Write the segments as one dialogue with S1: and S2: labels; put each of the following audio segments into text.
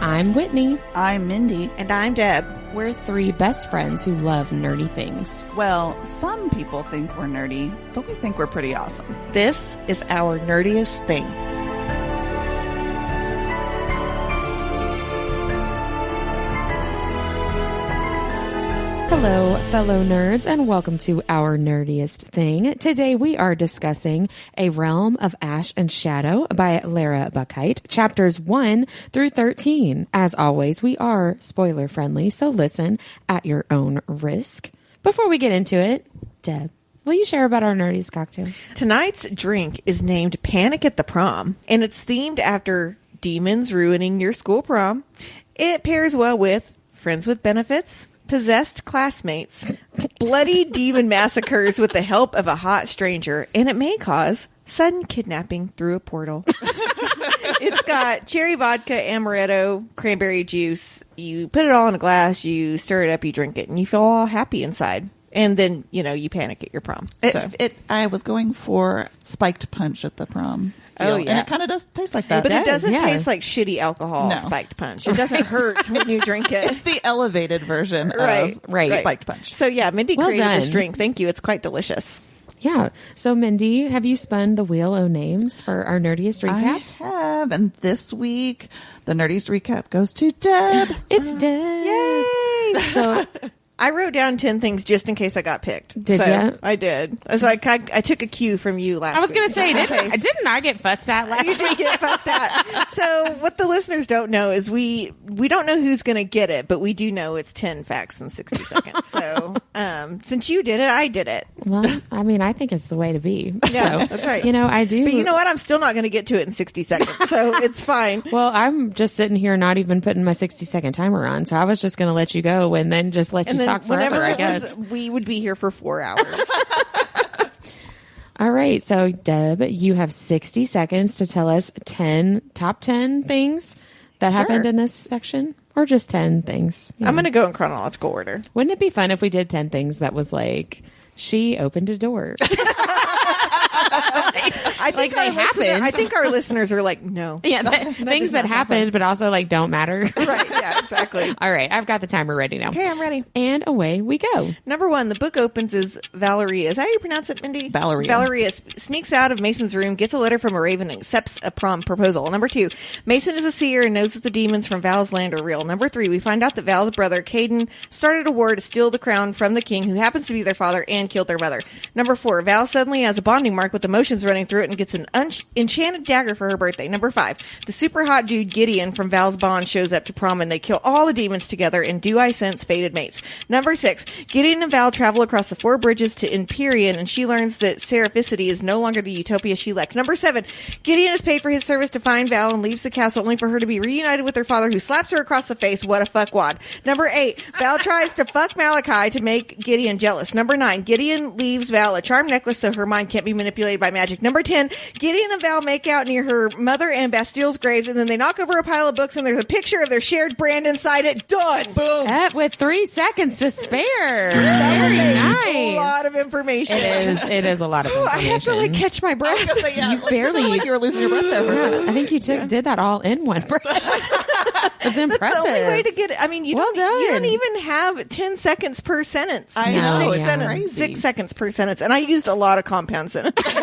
S1: I'm Whitney.
S2: I'm Mindy.
S3: And I'm Deb.
S1: We're three best friends who love nerdy things.
S2: Well, some people think we're nerdy, but we think we're pretty awesome.
S3: This is Our Nerdiest Thing.
S1: Hello, fellow nerds, and welcome to Our Nerdiest Thing. Today we are discussing A Realm of Ash and Shadow by Lara Buckheit, chapters 1 through 13. As always, we are spoiler friendly, so listen at your own risk. Before we get into it, Deb, will you share about our Nerdiest Cocktail?
S3: Tonight's drink is named Panic at the Prom, and it's themed after demons ruining your school prom. It pairs well with friends with benefits, possessed classmates, bloody demon massacres with the help of a hot stranger, and it may cause sudden kidnapping through a portal. It's got cherry vodka, amaretto, cranberry juice. You put it all in a glass, you stir it up, you drink it, and you feel all happy inside. And then, you panic at your prom.
S2: I was going for spiked punch at the prom.
S3: Oh, yeah.
S2: And it kind of does taste like that.
S3: But it doesn't taste like shitty alcohol spiked punch. It doesn't hurt when you drink it.
S2: It's the elevated version of spiked punch.
S3: So, yeah, Mindy created
S1: done.
S3: this drink. Thank you. It's quite delicious.
S1: Yeah. So, Mindy, have you spun the wheel o' names for our Nerdiest recap?
S2: I have. And this week, the Nerdiest recap goes to Deb.
S1: It's Deb.
S3: Yay!
S1: So...
S3: I wrote down 10 things just in case I got picked.
S1: Did you?
S3: I did. I was like, I took a cue from you last week.
S1: I was going to say, didn't I get fussed at last week?
S3: You did get fussed at. So what the listeners don't know is we don't know who's going to get it, but we do know it's 10 facts in 60 seconds. So since you did it, I did it.
S1: Well, I mean, I think it's the way to be.
S3: Yeah,
S1: so,
S3: that's right.
S1: I do.
S3: But you know what? I'm still not going to get to it in 60 seconds, so it's fine.
S1: Well, I'm just sitting here not even putting my 60-second timer on, so I was just going to let you go and then just let you talk forever, I guess.
S3: We would be here for 4 hours.
S1: All right. So, Deb, you have 60 seconds to tell us top 10 things that happened in this section, or just 10 things.
S3: I'm going to go in chronological order.
S1: Wouldn't it be fun if we did 10 things that was like, she opened a door?
S3: I think our listeners are like, no.
S1: Yeah, things that happened, but also like don't matter.
S3: Right, yeah, exactly.
S1: All right, I've got the timer ready now.
S3: Okay, I'm ready.
S1: And away we go.
S3: Number 1, the book opens as Valeria. Is that how you pronounce it, Mindy?
S2: Valeria.
S3: Valeria sneaks out of Mason's room, gets a letter from a raven, and accepts a prom proposal. Number 2, Mason is a seer and knows that the demons from Val's land are real. Number 3, we find out that Val's brother, Caden, started a war to steal the crown from the king, who happens to be their father, and killed their mother. Number 4, Val suddenly has a bonding mark with emotions running through it and gets an enchanted dagger for her birthday. Number 5, the super hot dude Gideon from Val's bond shows up to prom and they kill all the demons together and do I sense fated mates. Number 6, Gideon and Val travel across the 4 bridges to Empyrean and she learns that Seraphicity is no longer the utopia she left. Number 7, Gideon is paid for his service to find Val and leaves the castle only for her to be reunited with her father who slaps her across the face. What a fuckwad. Number 8, Val tries to fuck Malachi to make Gideon jealous. Number 9, Gideon leaves Val a charm necklace so her mind can't be manipulated by magic. Number 10, Gideon and Val make out near her mother and Bastille's graves, and then they knock over a pile of books, and there's a picture of their shared brand inside it. Done. Boom.
S1: With 3 seconds to spare.
S3: That
S1: Very
S3: was
S1: nice.
S3: A lot of information.
S1: It is a lot of information.
S3: I have to catch my breath.
S1: You barely.
S2: Like you were losing your breath there for a second.
S1: I think you did that all in one breath. It's impressive.
S3: That's the only way to get it. I mean, you don't even have 10 seconds per sentence.
S2: I know.
S3: It's 6 seconds per sentence. And I used a lot of compound sentences.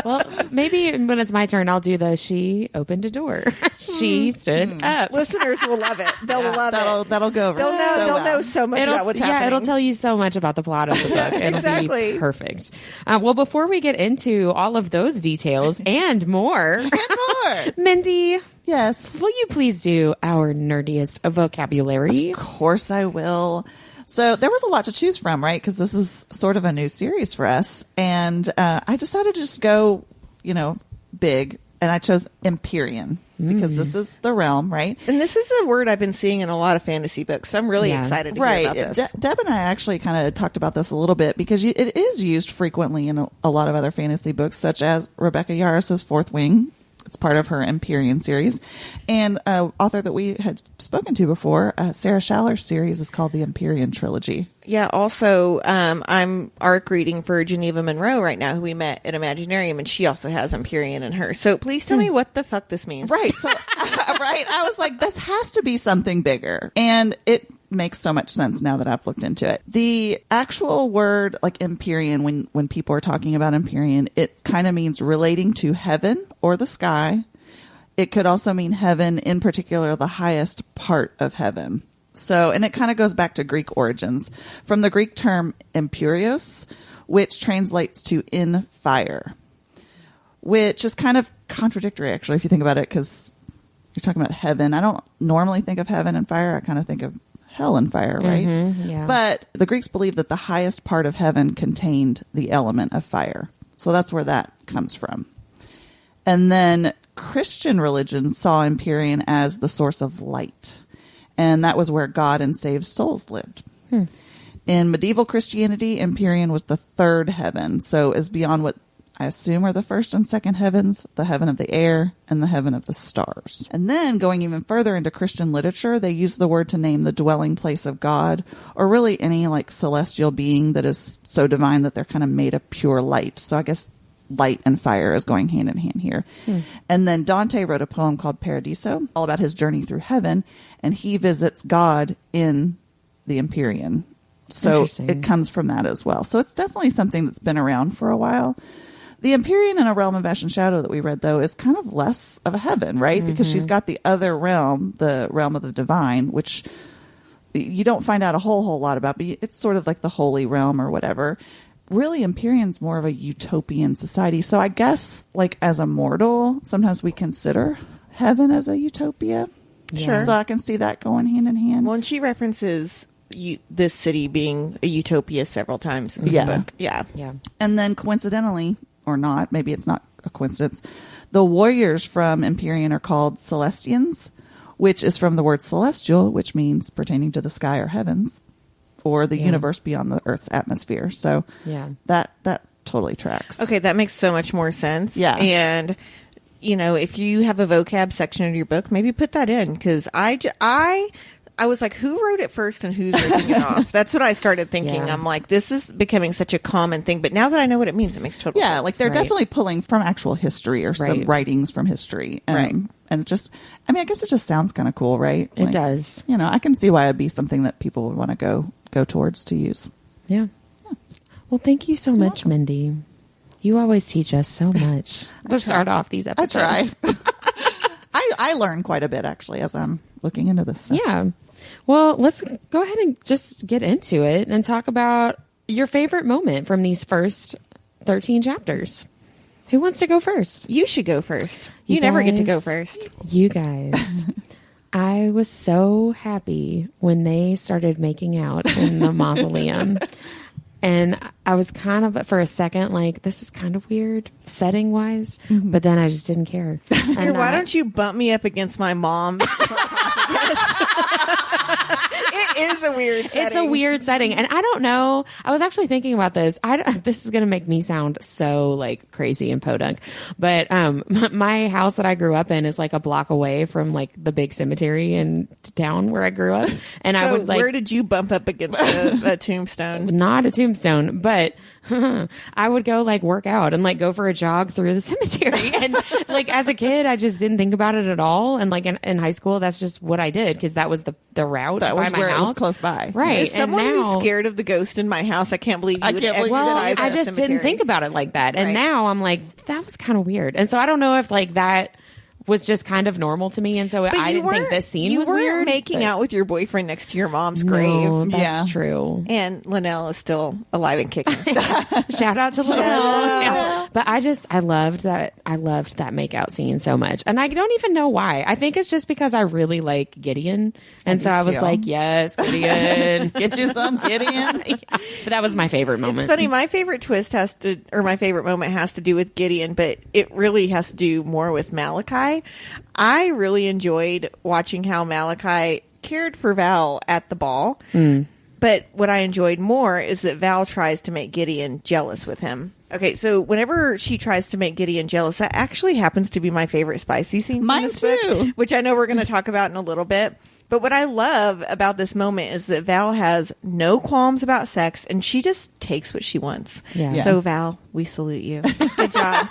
S1: Well, maybe when it's my turn, I'll do she opened a door. She stood up.
S3: Listeners will love it. They'll love it.
S2: That'll go over.
S3: They'll know so much about what's happening.
S1: Yeah, it'll tell you so much about the plot of the book. It'll be perfect. Well, before we get into all of those details and more, Mindy,
S2: yes,
S1: will you please do our nerdiest vocabulary?
S2: Of course I will. So there was a lot to choose from, right? Because this is sort of a new series for us. And I decided to just go, big. And I chose Empyrean because this is the realm, right?
S3: And this is a word I've been seeing in a lot of fantasy books. So I'm really excited to hear about this.
S2: Deb and I actually kind of talked about this a little bit because it is used frequently in a lot of other fantasy books, such as Rebecca Yarros's Fourth Wing It's part of her Empyrean series. And author that we had spoken to before, Sarah Schaller's series is called the Empyrean Trilogy.
S3: Yeah, also, I'm arc reading for Geneva Monroe right now, who we met at Imaginarium, and she also has Empyrean in her. So please tell me what the fuck this means.
S2: Right. So, right. I was like, this has to be something bigger. And it makes so much sense now that I've looked into it. The actual word, like Empyrean, when people are talking about Empyrean, it kind of means relating to heaven or the sky. It could also mean heaven, in particular, the highest part of heaven. So, and it kind of goes back to Greek origins from the Greek term empyreos, which translates to in fire, which is kind of contradictory, actually, if you think about it, because you're talking about heaven. I don't normally think of heaven and fire. I kind of think of hell and fire, right?
S1: Yeah.
S2: But the Greeks believed that the highest part of heaven contained the element of fire. So that's where that comes from. And then Christian religion saw Empyrean as the source of light. And that was where God and saved souls lived. In medieval Christianity, Empyrean was the third heaven. So is beyond what I assume are the first and second heavens, the heaven of the air and the heaven of the stars. And then going even further into Christian literature, they use the word to name the dwelling place of God, or really any like celestial being that is so divine that they're kind of made of pure light. So I guess light and fire is going hand in hand here. And then Dante wrote a poem called Paradiso, all about his journey through heaven, and he visits God in the Empyrean. So it comes from that as well. So it's definitely something that's been around for a while. The Empyrean in A Realm of Ash and Shadow that we read, though, is kind of less of a heaven, right? Because she's got the other realm, the realm of the divine, which you don't find out a whole lot about, but it's sort of like the holy realm or whatever. Really, Empyrean's more of a utopian society. So I guess, like, as a mortal, sometimes we consider heaven as a utopia.
S3: Sure.
S2: So I can see that going hand in hand.
S3: Well, and she references this city being a utopia several times in this book. Yeah.
S2: And then coincidentally, or not, maybe it's not a coincidence, the warriors from Empyrean are called Celestians, which is from the word celestial, which means pertaining to the sky or heavens, or the universe beyond the Earth's atmosphere. So that totally tracks.
S3: Okay, that makes so much more sense.
S2: Yeah.
S3: And, you know, if you have a vocab section in your book, maybe put that in, because I was like, who wrote it first and who's ripping it off? That's what I started thinking. I'm like, this is becoming such a common thing. But now that I know what it means, it makes total sense.
S2: Yeah, like they're definitely pulling from actual history or some writings from history. And it just, I mean, I guess it just sounds kind of cool, right?
S1: It does.
S2: You know, I can see why it'd be something that people would want to go towards to use.
S1: Yeah. Well, thank you so much, Mindy. You always teach us so much. Let's start off these episodes.
S2: I try. I learn quite a bit, actually, as I'm looking into this stuff.
S1: Yeah. Well, let's go ahead and just get into it and talk about your favorite moment from these first 13 chapters. Who wants to go first?
S3: You should go first. You never get to go first.
S1: You guys, I was so happy when they started making out in the mausoleum. And I was kind of, for a second, like, this is kind of weird setting wise, but then I just didn't care.
S3: Here, why don't you bump me up against my mom? It is a weird setting.
S1: It's a weird setting. And I don't know. I was actually thinking about this. This is going to make me sound so like crazy and podunk. But my house that I grew up in is like a block away from like the big cemetery in town where I grew up. And
S3: so
S1: I would like.
S3: Where did you bump up against a tombstone?
S1: Not a tombstone, but I would go like work out and like go for a jog through the cemetery. And like as a kid, I just didn't think about it at all. And like in high school, that's just what I did because that was the route
S2: that was
S1: by my
S2: where
S1: house.
S2: It was close by.
S1: Right.
S3: As someone who's scared of the ghost in my house, I can't believe you would exercise
S1: Well,
S3: at
S1: I
S3: a
S1: just
S3: cemetery.
S1: didn't think about it like that. And now I'm like, that was kind of weird. And so I don't know if like that was just kind of normal to me. And so I didn't think this scene was weird.
S3: You weren't making out with your boyfriend next to your mom's grave.
S1: No, that's true.
S3: And Linnell is still alive and kicking.
S1: Shout out to Linnell. Yeah. But I loved that makeout scene so much. And I don't even know why. I think it's just because I really like Gideon. And so I was like, yes, Gideon.
S2: Get you some Gideon.
S1: Yeah. But that was my favorite moment.
S3: It's funny. My favorite my favorite moment has to do with Gideon, but it really has to do more with Malachi. I really enjoyed watching how Malachi cared for Val at the ball. But what I enjoyed more is that Val tries to make Gideon jealous with him. Okay, so whenever she tries to make Gideon jealous, that actually happens to be my favorite spicy scene.
S2: Mine
S3: in this
S2: too.
S3: book, which I know we're going to talk about in a little bit. But what I love about this moment is that Val has no qualms about sex, and she just takes what she wants.
S1: Yeah.
S3: So Val, we salute you. Good job.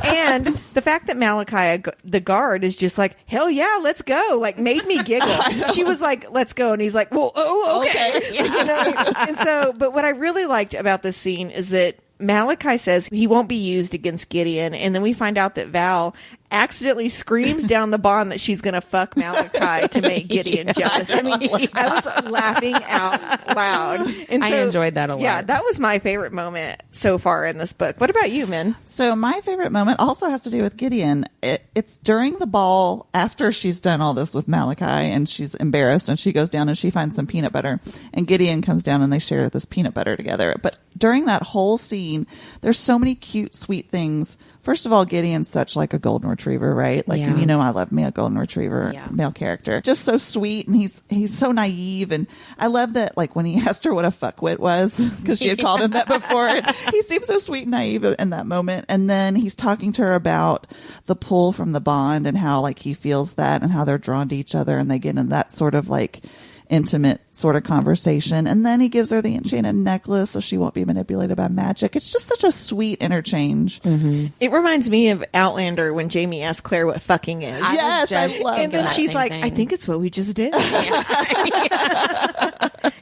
S3: And the fact that Malachi, the guard, is just like, hell yeah, let's go. Like, made me giggle. She was like, let's go. And he's like, well, oh, okay. You know? And so, but what I really liked about this scene is that Malachi says he won't be used against Gideon, and then we find out that Val accidentally screams down the bond that she's going to fuck Malachi to make Gideon jealous. I mean, I was laughing out loud. And
S1: I enjoyed that a lot.
S3: Yeah, that was my favorite moment so far in this book. What about you, Min?
S2: So my favorite moment also has to do with Gideon. It's during the ball after she's done all this with Malachi and she's embarrassed and she goes down and she finds some peanut butter and Gideon comes down and they share this peanut butter together. But during that whole scene, there's so many cute, sweet things. First of all, Gideon's such like a golden retriever, right? Like,
S1: Yeah.
S2: you know, I love me a golden retriever male character. Just so sweet. And he's so naive. And I love that, like, when he asked her what a fuckwit was, because she had called him that before. He seems so sweet and naive in that moment. And then he's talking to her about the pull from the bond and how, like, he feels that and how they're drawn to each other. And they get in that sort of, like, intimate sort of conversation, and then he gives her the enchanted necklace so she won't be manipulated by magic. It's just such a sweet interchange.
S1: Mm-hmm.
S3: It reminds me of Outlander when Jamie asked Claire what fucking is.
S2: Yes, I love
S3: And then
S1: that
S3: she's
S1: same
S3: like,
S1: thing.
S3: I think it's what we just did.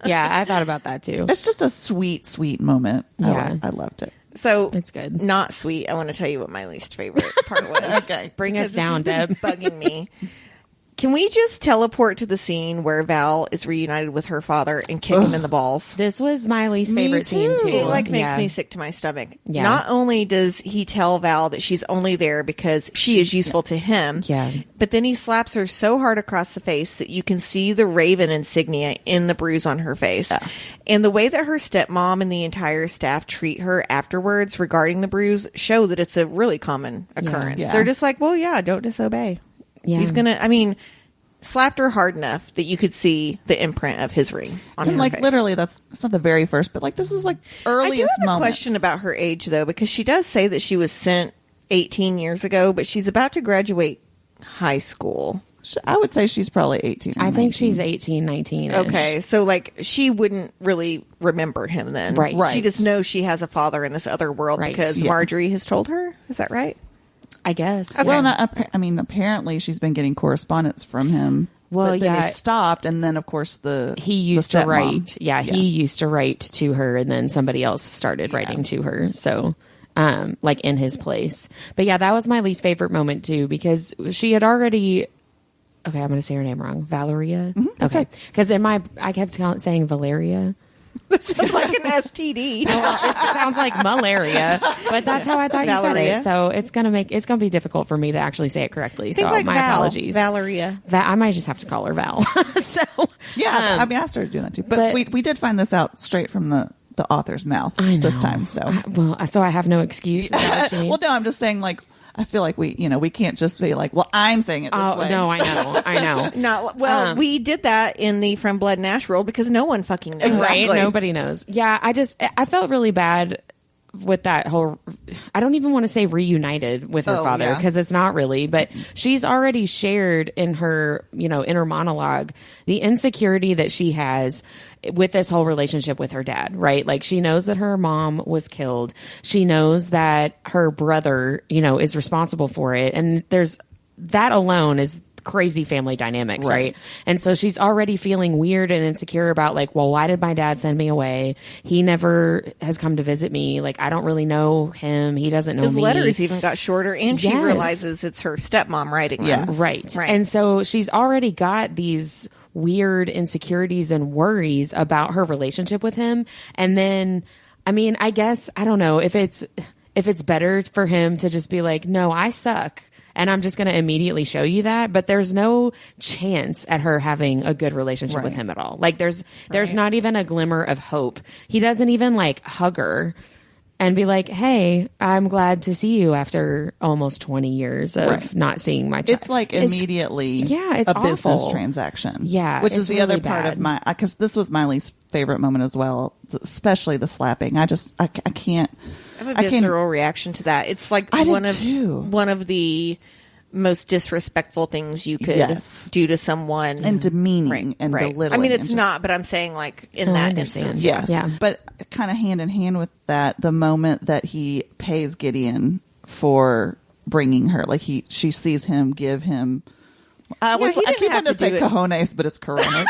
S1: Yeah, I thought about that too.
S2: It's just a sweet, sweet moment.
S1: Yeah.
S2: I loved it.
S3: So
S1: It's good.
S3: Not sweet. I want to tell you what my least favorite part was.
S2: Okay.
S1: Bring us
S3: Because this
S1: down,
S3: has been
S1: Deb.
S3: bugging me. Can we just teleport to the scene where Val is reunited with her father and kick him in the balls?
S1: This was my least favorite scene too.
S3: It makes
S1: Yeah.
S3: me sick to my stomach.
S1: Yeah.
S3: Not only does he tell Val that she's only there because she is useful to him,
S1: Yeah.
S3: but then he slaps her so hard across the face that you can see the Raven insignia in the bruise on her face. And the way that her stepmom and the entire staff treat her afterwards regarding the bruise show that it's a really common occurrence.
S2: Yeah.
S3: They're just like, well, yeah, don't disobey.
S1: Yeah.
S3: He's gonna, I mean, slapped her hard enough that you could see the imprint of his ring on her
S2: And like
S3: face.
S2: literally, it's not the very first, but like this is like
S3: I
S2: earliest
S3: do have a
S2: moment.
S3: question about her age, though, because she does say that she was sent 18 years ago, but she's about to graduate high school.
S2: I would say she's probably 18. Or
S1: I think
S2: 19.
S1: she's 18, 19.
S3: Okay, so like she wouldn't really remember him then.
S1: Right.
S3: She just knows she has a father in this other world
S1: Right.
S3: because
S2: Yeah.
S3: Marjorie has told her. Is that right?
S1: I guess.
S2: Well,
S1: yeah.
S2: I mean, apparently she's been getting correspondence from him.
S1: Well,
S2: but then
S1: yeah.
S2: it stopped, and then of course
S1: He used to
S2: stepmom.
S1: write. Yeah, he used to write to her, and then somebody else started writing to her. So, like in his place. But yeah, that was my least favorite moment too, because she had already. Okay, I'm going to say her name wrong. Valeria.
S2: that's
S1: Okay,
S2: right.
S1: because I kept saying Valeria.
S3: Sounds like an STD.
S1: It sounds like malaria, but that's how I thought you said
S3: Valeria.
S1: it. So it's gonna be difficult for me to actually say it correctly. So
S3: Think like
S1: my
S3: Val.
S1: apologies.
S3: Valeria.
S1: I might just have to call her Val. So
S2: Yeah, I mean, I started doing that too, but
S1: but-
S2: we did find this out straight from the author's mouth
S1: I know.
S2: this time. So
S1: so I have no excuse. Is that what you mean?
S2: well, no, I'm just saying, like, I feel like we can't just be like, well, I'm saying it this
S1: Oh
S2: way.
S1: no, I know.
S3: Not well. We did that in the From Blood and Ash world because no one fucking knows.
S2: Exactly.
S1: Right? Nobody knows. Yeah, I felt really bad with that whole. I don't even want to say reunited with her
S2: Oh,
S1: father
S2: yeah.
S1: because it's not really. But she's already shared in her inner monologue the insecurity that she has with this whole relationship with her dad. Right, like she knows that her mom was killed. She knows that her brother is responsible for it, and there's that alone is crazy family dynamics, right? And so she's already feeling weird and insecure about like, well, why did my dad send me away? He never has come to visit me. Like, I don't really know him. He doesn't know
S3: His
S1: me.
S3: letters even got shorter, and she
S1: Yes.
S3: realizes it's her stepmom writing
S2: Yeah.
S3: them.
S1: Right.
S3: Right.
S1: And so she's already got these weird insecurities and worries about her relationship with him. And then, I mean, I guess, I don't know if it's better for him to just be like, no, I suck. And I'm just going to immediately show you that. But there's no chance at her having a good relationship with him at all. Like there's not even a glimmer of hope. He doesn't even like hug her and be like, hey, I'm glad to see you after almost 20 years of not seeing my child.
S2: It's like immediately
S1: it's
S2: a business
S1: awful.
S2: transaction.
S1: Yeah,
S2: Which
S1: it's
S2: is the other
S1: really
S2: part
S1: bad.
S2: of my, because this was my least favorite moment as well, especially the slapping. I can't.
S3: I have a visceral reaction to that. It's like one of the most disrespectful things you could do to someone,
S2: and demeaning and belittling.
S3: I mean, it's not, but I'm saying like in that instance,
S2: yes, but kind of hand in hand with that, the moment that he pays Gideon for bringing her, like she sees him give him. I keep wanting to say cojones, but it's coronas.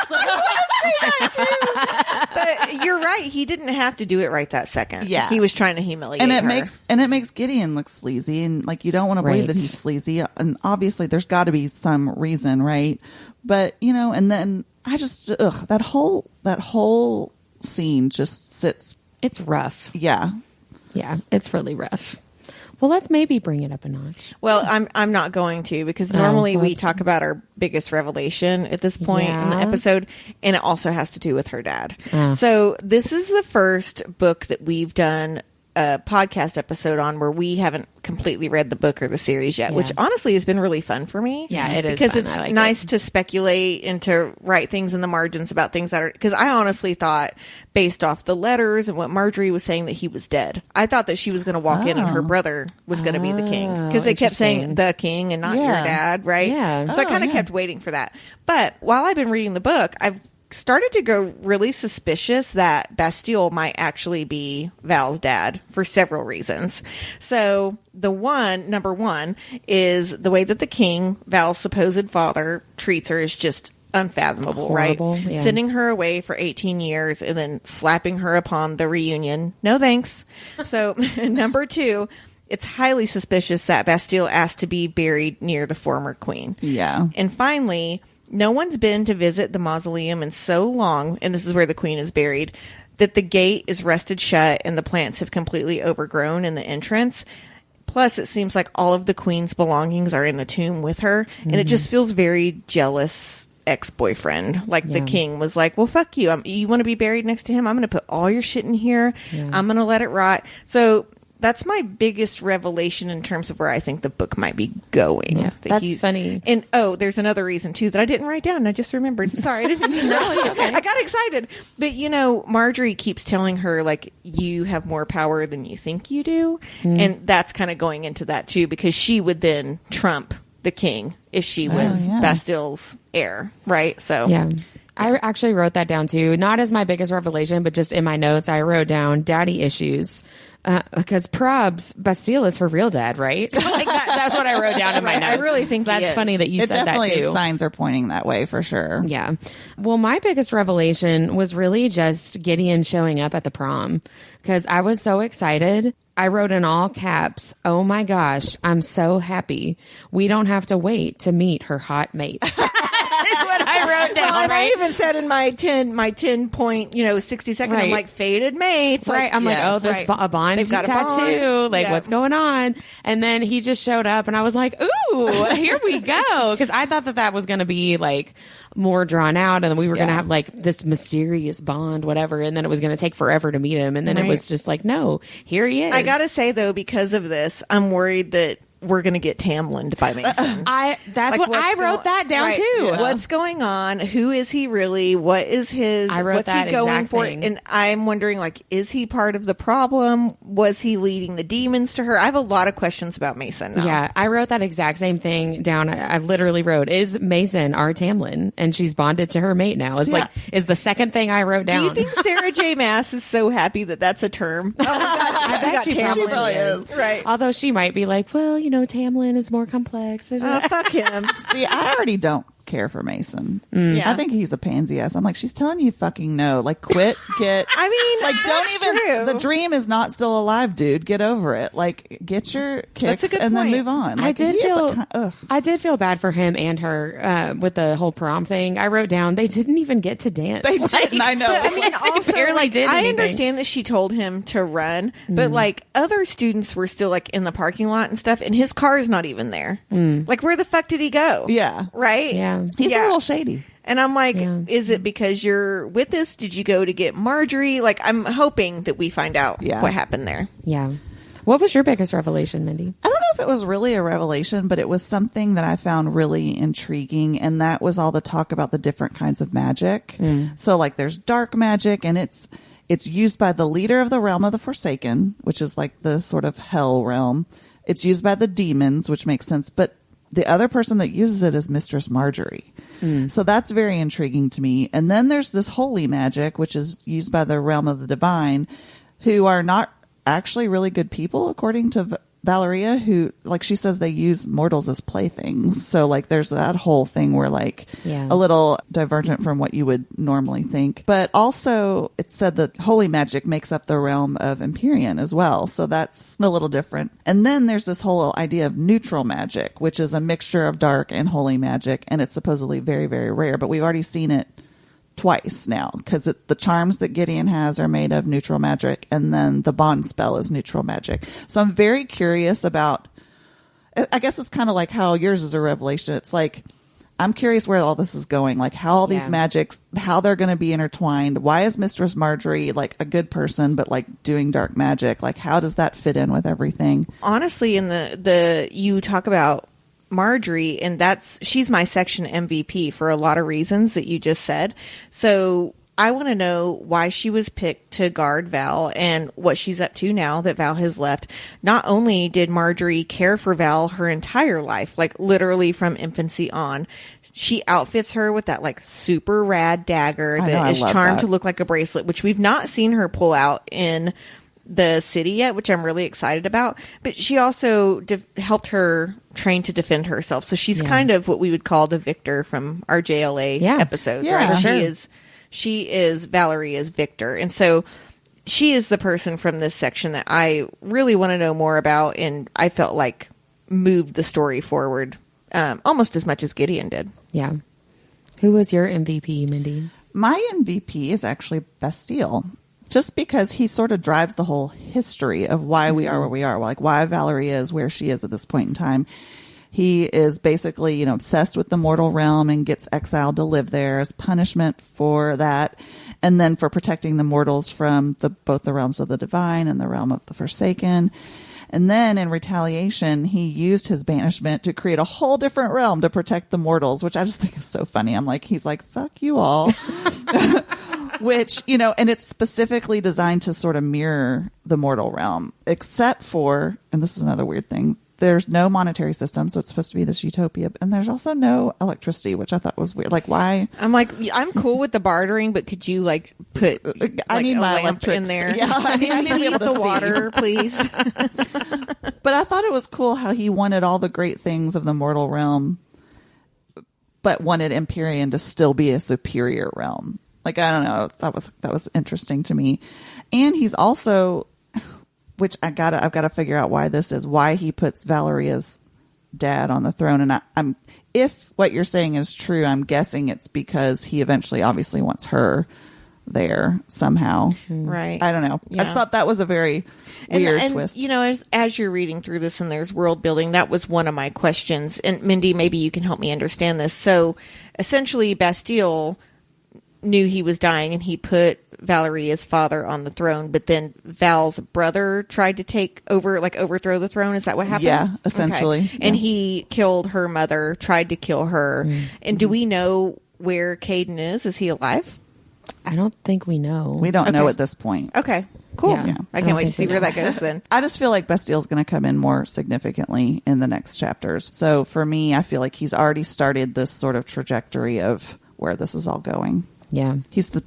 S3: But you're right. He didn't have to do it right that second. Yeah, he was trying to humiliate
S2: her.
S3: And
S2: it makes Gideon look sleazy, and like you don't want to believe that he's sleazy. And obviously, there's got to be some reason, right? But and then I just that whole scene just sits.
S1: It's rough.
S2: Yeah,
S1: it's really rough. Well, let's maybe bring it up a notch.
S3: Well, I'm not going to, because normally we talk about our biggest revelation at this point in the episode, and it also has to do with her dad. So this is the first book that we've done a podcast episode on where we haven't completely read the book or the series yet, which honestly has been really fun for me.
S1: Yeah, it is
S3: because
S1: fun.
S3: it's
S1: like
S3: nice to speculate and to write things in the margins about things that are, because I honestly thought, based off the letters and what Marjorie was saying, that he was dead. I thought that she was going to walk in and her brother was going to be the king, because they kept saying the king and not your dad, right?
S1: Yeah.
S3: So I kind of kept waiting for that. But while I've been reading the book, I've started to go really suspicious that Bastille might actually be Val's dad for several reasons. So number one is the way that the king, Val's supposed father, treats her is just unfathomable.
S1: Horrible,
S3: right?
S1: Yeah.
S3: Sending her away for 18 years and then slapping her upon the reunion. No thanks. So number two, it's highly suspicious that Bastille asked to be buried near the former queen.
S2: Yeah.
S3: And finally, no one's been to visit the mausoleum in so long, and this is where the queen is buried, that the gate is rusted shut and the plants have completely overgrown in the entrance. Plus, it seems like all of the queen's belongings are in the tomb with her, and it just feels very jealous ex-boyfriend. Like the king was like, well, fuck you. You want to be buried next to him? I'm going to put all your shit in here. Yeah. I'm going to let it rot. So that's my biggest revelation in terms of where I think the book might be going.
S1: Yeah, that's funny.
S3: And there's another reason too that I didn't write down. I just remembered. Sorry, I didn't know. Okay. I got excited. But Marjorie keeps telling her like, you have more power than you think you do, and that's kind of going into that too, because she would then trump the king if she was Bastille's heir, right? So
S1: yeah. I actually wrote that down too, not as my biggest revelation, but just in my notes, I wrote down daddy issues. Because Probs, Bastille is her real dad, right? Like that's what I wrote down in my notes.
S3: I really think
S1: that's funny that you said that too.
S2: Signs are pointing that way for sure.
S1: Yeah. Well, my biggest revelation was really just Gideon showing up at the prom, because I was so excited. I wrote in all caps, "Oh my gosh, I'm so happy. We don't have to wait to meet her hot mate." Is what I wrote down.
S3: Well, and I even said in my 10 point, 60 second, I'm like, faded mates.
S1: Right. I'm like, oh, there's a bond tattoo. Like, what's going on? And then he just showed up and I was like, ooh, here we go. Because I thought that was going to be like more drawn out and we were going to have like this mysterious bond, whatever. And then it was going to take forever to meet him. And then it was just like, no, here he is.
S3: I got to say, though, because of this, I'm worried that we're going to get Tamlined by Mason.
S1: That's like, what I wrote that down too.
S3: Yeah. What's going on? Who is he really? What is his? What's he going for?
S1: Thing.
S3: And I'm wondering, like, is he part of the problem? Was he leading the demons to her? I have a lot of questions about Mason now.
S1: Yeah, I wrote that exact same thing down. I literally wrote, is Mason our Tamlin? And she's bonded to her mate now. Is the second thing I wrote down.
S3: Do you think Sarah J. Maas is so happy that that's a term? Oh my God,
S1: I bet she
S3: probably is. Right.
S1: Although she might be like, well, Tamlin is more complex.
S3: Fuck him.
S2: See, I already don't care for Mason. I think he's a pansy ass. I'm like, she's telling you fucking no. Like, quit, get.
S3: I mean,
S2: like, don't even.
S3: True.
S2: The dream is not still alive, dude. Get over it. Like, get your kicks and then move on. Like,
S1: I did feel bad for him and her with the whole prom thing. I wrote down they didn't even get to dance.
S2: They didn't. I know.
S3: But, I mean, also,
S1: barely did.
S3: I understand that she told him to run, but like other students were still like in the parking lot and stuff, and his car is not even there. Like, where the fuck did he go?
S2: Yeah.
S3: Right.
S1: Yeah.
S2: He's a little shady.
S3: And I'm like, is it because you're with us? Did you go to get Marjorie? Like, I'm hoping that we find out what happened there.
S1: Yeah. What was your biggest revelation, Mindy?
S2: I don't know if it was really a revelation, but it was something that I found really intriguing. And that was all the talk about the different kinds of magic. So like there's dark magic and it's It's used by the leader of the realm of the Forsaken, which is like the sort of hell realm. It's used by the demons, which makes sense. But the other person that uses it is Mistress Marjorie. So that's very intriguing to me. And then there's this holy magic, which is used by the realm of the divine, who are not actually really good people, according to Valeria, who, like, she says they use mortals as playthings. So, like, there's that whole thing where, like, a little divergent from what you would normally think. But also, it's said that holy magic makes up the realm of Empyrean as well. So that's a little different. And then there's this whole idea of neutral magic, which is a mixture of dark and holy magic. And it's supposedly very, very rare. But we've already seen it twice now, because the charms that Gideon has are made of neutral magic, and then the bond spell is neutral magic. So I'm very curious about, I guess it's kind of like how yours is a revelation. It's like, I'm curious where all this is going, like how all these magics, how they're going to be intertwined. Why is Mistress Marjorie like a good person, but like doing dark magic? Like, how does that fit in with everything?
S3: Honestly, in the you talk about Marjorie, and she's my section MVP for a lot of reasons that you just said. So I want to know why she was picked to guard Val and what she's up to now that Val has left. Not only did Marjorie care for Val her entire life, like literally from infancy on, she outfits her with that like super rad dagger that is charmed to look like a bracelet, which we've not seen her pull out in the city yet, which I'm really excited about. But she also helped her train to defend herself. So she's kind of what we would call the Victor from our JLA episodes, right?
S1: Sure.
S3: She is Valeria's Victor. And so she is the person from this section that I really want to know more about. And I felt like moved the story forward almost as much as Gideon did.
S1: Yeah. Who was your MVP, Mindy?
S2: My MVP is actually Bastille. Just because he sort of drives the whole history of why we are where we are, like why Valeria is where she is at this point in time. He is basically, obsessed with the mortal realm and gets exiled to live there as punishment for that. And then for protecting the mortals from both the realms of the divine and the realm of the Forsaken. And then in retaliation, he used his banishment to create a whole different realm to protect the mortals, which I just think is so funny. He's like, fuck you all. Which, and it's specifically designed to sort of mirror the mortal realm, except for, and this is another weird thing, there's no monetary system, so it's supposed to be this utopia, and there's also no electricity, which I thought was weird. Like, why? I'm
S3: cool with the bartering, but could you put
S2: I need my
S3: lamp in there?
S2: Yeah, I need to be able to
S3: the
S2: see.
S3: water, please.
S2: But I thought it was cool how he wanted all the great things of the mortal realm, but wanted Empyrean to still be a superior realm. Like, I don't know. That was interesting to me. And he's also, which I've got to figure out why he puts Valeria's dad on the throne. And I'm if what you're saying is true, I'm guessing it's because he eventually obviously wants her there somehow.
S3: Right.
S2: I don't know. Yeah. I just thought that was a very weird twist.
S3: As you're reading through this and there's world building, that was one of my questions. And Mindy, maybe you can help me understand this. So essentially Bastille knew he was dying and he put Valeria's father on the throne, but then Val's brother tried to take over, overthrow the throne. Is that what happened?
S2: Yeah, essentially.
S3: Okay. Yeah. And he killed her mother, tried to kill her. And do we know where Caden is? Is he alive?
S1: I don't think we know.
S2: We don't know at this point.
S3: Okay, cool.
S1: Yeah.
S3: I can't wait to see where that goes then.
S2: I just feel like Bastille's going to come in more significantly in the next chapters. So for me, I feel like he's already started this sort of trajectory of where this is all going.
S1: Yeah.
S2: He's the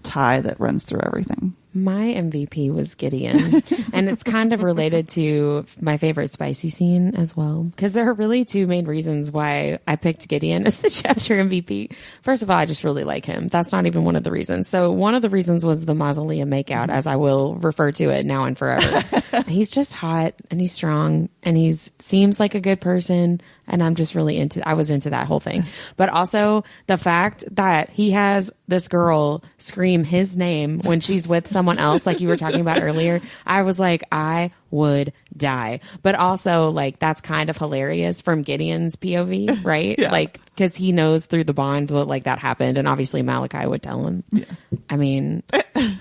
S2: tie that runs through everything.
S1: My MVP was Gideon. And it's kind of related to my favorite spicy scene as well. Because there are really two main reasons why I picked Gideon as the chapter MVP. First of all, I just really like him. That's not even one of the reasons. So one of the reasons was the mausoleum makeout, as I will refer to it now and forever. He's just hot and he's strong and he seems like a good person. And I'm just really I was into that whole thing. But also the fact that he has this girl scream his name when she's with someone else, like you were talking about earlier, I was like, I would die. But also, that's kind of hilarious from Gideon's POV, right?
S2: Yeah.
S1: Because he knows through the bond that, that happened. And obviously Malachi would tell him. Yeah. I mean,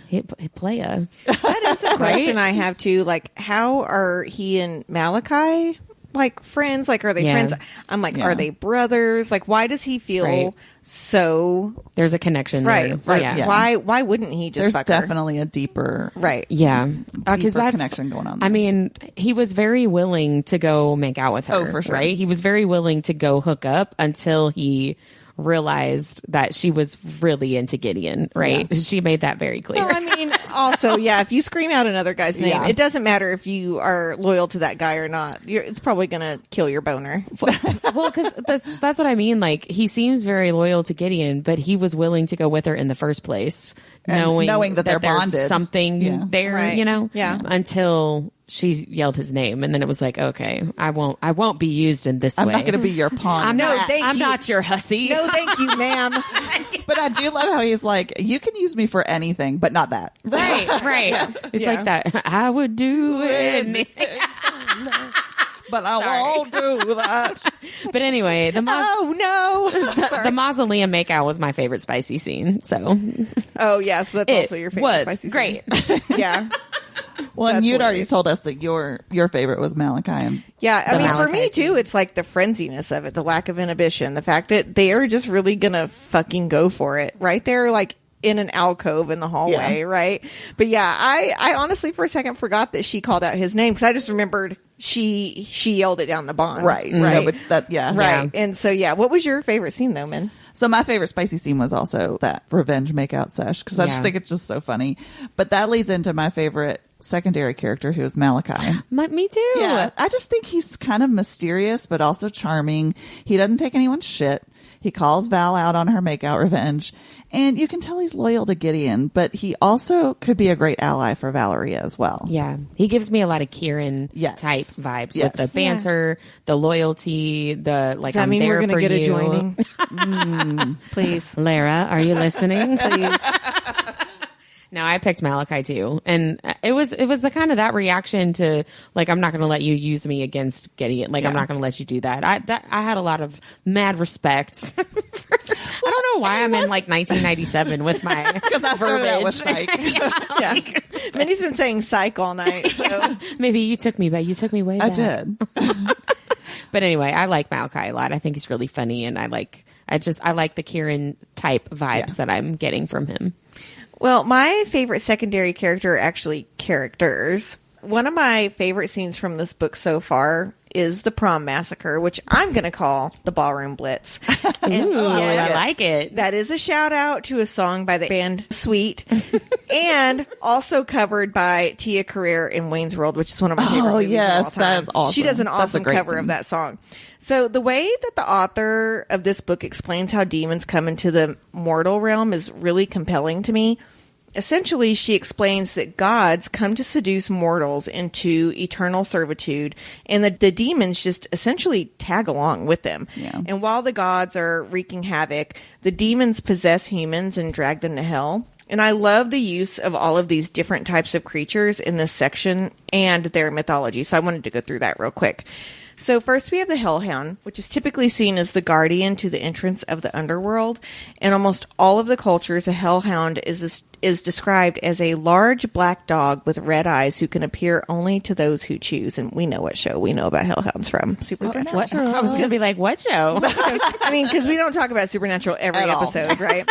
S1: he playa.
S3: That is a question I have too. How are he and Malachi like friends? Like, are they friends? I'm like, are they brothers? Like, why does he feel so?
S1: There's a connection,
S3: right?
S1: There.
S3: Why wouldn't he just?
S2: There's definitely a deeper,
S1: because that's
S2: connection going on there.
S1: I mean, he was very willing to go make out with her.
S2: Oh, for sure.
S1: Right? He was very willing to go hook up until he realized that she was really into Gideon, right? Yeah. She made that very clear.
S3: Well, I mean, also, if you scream out another guy's name, it doesn't matter if you are loyal to that guy or not. It's probably going to kill your boner.
S1: Well, because that's what I mean. Like, he seems very loyal to Gideon, but he was willing to go with her in the first place, knowing that they're
S2: bonded.
S1: There's something there,
S3: right.
S1: until she yelled his name, and then it was like, okay, I won't be used in this way.
S2: I'm not going to be your pawn.
S1: I'm not your hussy.
S3: No, thank you, ma'am.
S2: But I do love how he's like, you can use me for anything, but not that.
S1: Right. It's like that. I would do anything.
S2: But I won't do that.
S1: But anyway, the mausoleum makeout was my favorite spicy scene. So,
S3: so that's also your favorite spicy
S1: great.
S3: Scene. Yeah.
S2: Well, and you'd already told us that your favorite was Malachi.
S3: I mean, for me too, it's like the frenziness of it, the lack of inhibition, the fact that they are just really gonna fucking go for it, right? They're like in an alcove in the hallway, right? But I honestly for a second forgot that she called out his name because I just remembered she yelled it down the bond,
S2: right?
S3: No,
S2: but that,
S3: right. And so what was your favorite scene though, Min?
S2: So my favorite spicy scene was also that revenge makeout sesh because I just think it's just so funny. But that leads into my favorite secondary character, who is Malachi.
S1: Me too.
S2: Yeah, I just think he's kind of mysterious, but also charming. He doesn't take anyone's shit. He calls Val out on her makeout revenge, and you can tell he's loyal to Gideon, but he also could be a great ally for Valeria as well.
S1: Yeah, he gives me a lot of Kieran type vibes with the banter, the loyalty, the like. Does that mean we're going to get a joining?
S3: Please,
S1: Lara, are you listening? Please. No, I picked Malachi too, and it was the kind of that reaction to like, I'm not going to let you use me against Gideon. Like, I'm not going to let you do that. I had a lot of mad respect. I don't know why I'm in like 1997 with my
S2: because I started out with psych.
S3: Minnie's been saying psych all night. So
S1: maybe you took me way back.
S2: I did.
S1: But anyway, I like Malachi a lot. I think he's really funny, and I like the Kieran type vibes that I'm getting from him.
S3: Well, my favorite secondary character are actually characters. One of my favorite scenes from this book so far is the prom massacre, which I'm going to call the Ballroom Blitz.
S1: And I like it.
S3: That is a shout out to a song by the band Sweet and also covered by Tia Carrere in Wayne's World, which is one of my favorite movies of all time.
S2: That's awesome.
S3: She does an awesome cover of that song. So the way that the author of this book explains how demons come into the mortal realm is really compelling to me. Essentially, she explains that gods come to seduce mortals into eternal servitude, and the demons just essentially tag along with them. Yeah. And while the gods are wreaking havoc, the demons possess humans and drag them to hell. And I love the use of all of these different types of creatures in this section and their mythology. So I wanted to go through that real quick. So first we have the Hellhound, which is typically seen as the guardian to the entrance of the underworld. In almost all of the cultures, a Hellhound is described as a large black dog with red eyes who can appear only to those who choose. And we know what show we know about Hellhounds from. Supernatural.
S1: What? I was going to be like, what show?
S3: I mean, because we don't talk about Supernatural every episode, right?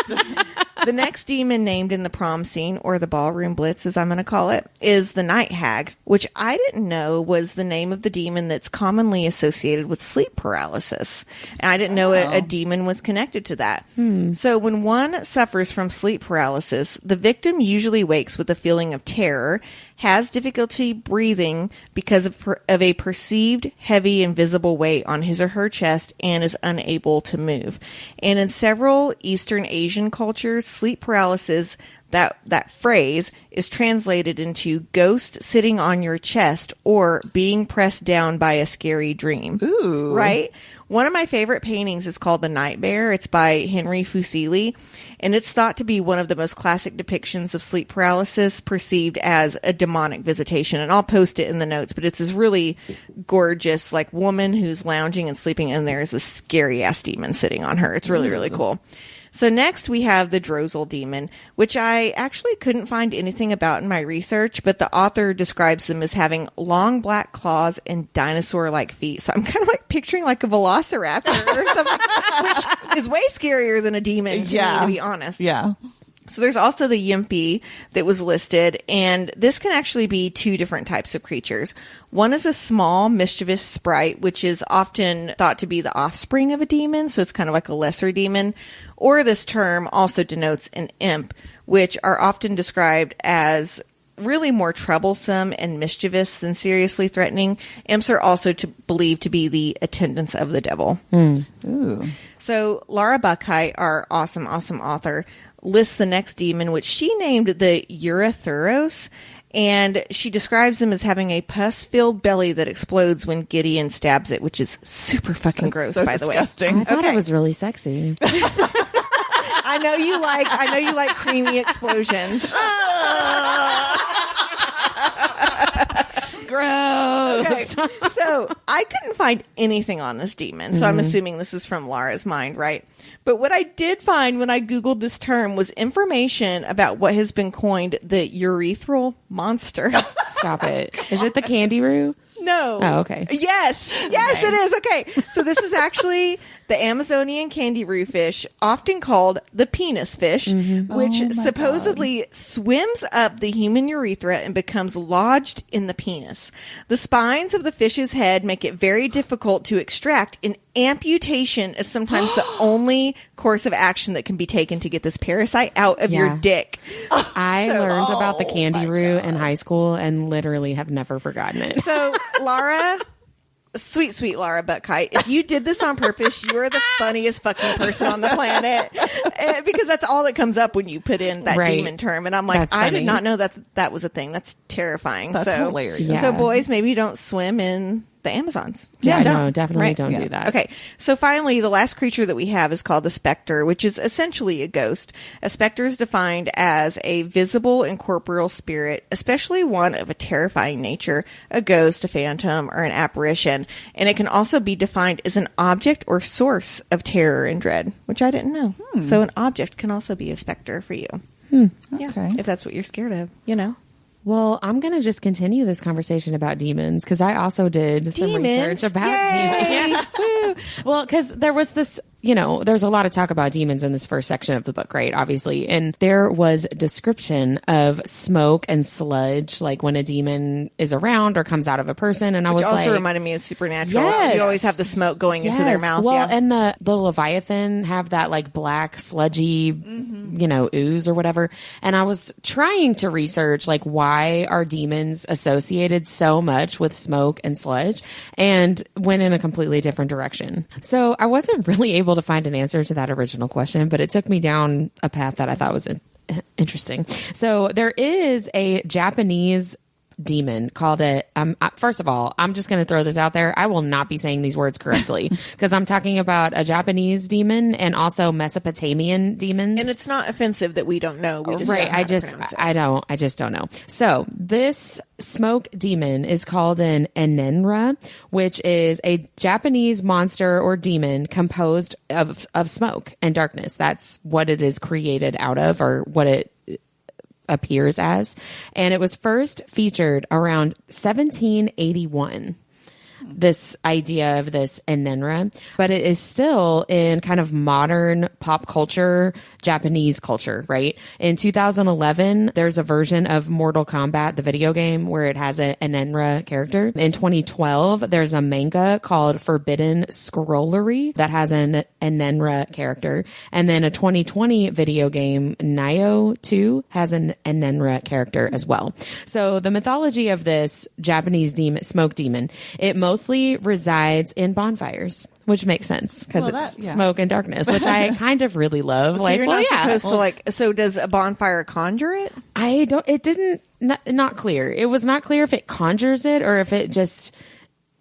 S3: The next demon named in the prom scene, or the Ballroom Blitz, as I'm going to call it, is the Night Hag, which I didn't know was the name of the demon that's commonly associated with sleep paralysis. And I didn't know a demon was connected to that. So when one suffers from sleep paralysis, the victim usually wakes with a feeling of terror, has difficulty breathing because of a perceived heavy invisible weight on his or her chest, and is unable to move. And in several Eastern Asian cultures, sleep paralysis, that phrase is translated into ghost sitting on your chest or being pressed down by a scary dream.
S2: Ooh.
S3: Right? One of my favorite paintings is called The Night Bear. It's by Henry Fuseli, and it's thought to be one of the most classic depictions of sleep paralysis perceived as a demonic visitation. And I'll post it in the notes, but it's this really gorgeous, like, woman who's lounging and sleeping, and there's this scary-ass demon sitting on her. It's really, really cool. So next we have the Drozel demon, which I actually couldn't find anything about in my research, but the author describes them as having long black claws and dinosaur-like feet. So I'm kind of like picturing like a velociraptor or something, which is way scarier than a demon to me, to be honest.
S2: Yeah.
S3: So there's also the Yimpy that was listed, and this can actually be two different types of creatures. One is a small, mischievous sprite, which is often thought to be the offspring of a demon, so it's kind of like a lesser demon. Or this term also denotes an imp, which are often described as really more troublesome and mischievous than seriously threatening. Imps are also believed to be the attendants of the devil.
S2: Ooh.
S3: So Lara Buckheit, our awesome author, lists the next demon, which she named the Eurytheros, and she describes him as having a pus-filled belly that explodes when Gideon stabs it, which is super fucking gross,
S2: so
S3: by
S2: disgusting.
S3: the way.
S1: I thought it was really sexy.
S3: I know you like creamy explosions.
S1: Gross.
S3: Okay, so I couldn't find anything on this demon, so I'm assuming this is from Lara's mind, right? But what I did find when I Googled this term was information about what has been coined the urethral monster.
S1: Stop it. Is it the candy roux?
S3: No.
S1: Oh, okay.
S3: Yes, it is. Okay. So this is actually the Amazonian candy roux fish, often called the penis fish, which supposedly swims up the human urethra and becomes lodged in the penis. The spines of the fish's head make it very difficult to extract, and amputation is sometimes the only course of action that can be taken to get this parasite out of your dick.
S1: I learned about the candy roux in high school and literally have never forgotten it.
S3: So, Lara, sweet Lara Buckheit, if you did this on purpose, you are the funniest fucking person on the planet. Because that's all that comes up when you put in that demon term. And I'm like,
S1: That's
S3: I
S1: funny.
S3: did not know that was a thing. That's terrifying.
S2: That's hilarious.
S1: Yeah.
S3: So boys, maybe don't swim in the Amazons.
S1: Yeah,
S3: Just
S1: no,
S3: don't.
S1: definitely
S3: Right?
S1: don't do that.
S3: Okay, so finally, the last creature that we have is called the Spectre, which is essentially a ghost. A spectre is defined as a visible incorporeal spirit, especially one of a terrifying nature, a ghost, a phantom, or an apparition. And it can also be defined as an object or source of terror and dread, which I didn't know. So an object can also be a spectre for you. Yeah,
S2: Okay.
S3: if that's what you're scared of, you know.
S1: Well, I'm going to just continue this conversation about demons because I also did some
S3: Demons?
S1: research about
S3: Yay!
S1: demons. Yeah. Woo. Well, because there was this, there's a lot of talk about demons in this first section of the book, right? Obviously. And there was a description of smoke and sludge, like when a demon is around or comes out of a person. And I was
S3: also
S1: like,
S3: reminded me of Supernatural.
S1: Yes.
S3: You always have the smoke going into their mouth.
S1: Well,
S3: yeah.
S1: and the Leviathan have that like black sludgy, ooze or whatever. And I was trying to research like why are demons associated so much with smoke and sludge, and went in a completely different direction. So I wasn't really able to find an answer to that original question, but it took me down a path that I thought was interesting. So there is a Japanese demon called it. First of all, I'm just going to throw this out there. I will not be saying these words correctly because I'm talking about a Japanese demon and also Mesopotamian demons.
S3: And it's not offensive that we don't know. We just
S1: Right.
S3: don't know how to pronounce it.
S1: I just don't know. So this smoke demon is called an Enenra, which is a Japanese monster or demon composed of smoke and darkness. That's what it is created out of, or what it appears as. And it was first featured around 1781. This idea of this Enenra, but it is still in kind of modern pop culture, Japanese culture, right? In 2011, there's a version of Mortal Kombat, the video game, where it has an Enenra character. In 2012, there's a manga called Forbidden Scrollery that has an Enenra character. And then a 2020 video game, Nioh 2, has an Enenra character as well. So the mythology of this Japanese demon, smoke demon, it mostly resides in bonfires, which makes sense because it's smoke and darkness, which I kind of really love.
S3: So
S1: like,
S3: you're not supposed to so does a bonfire conjure it?
S1: it didn't, not clear. It was not clear if it conjures it or if it just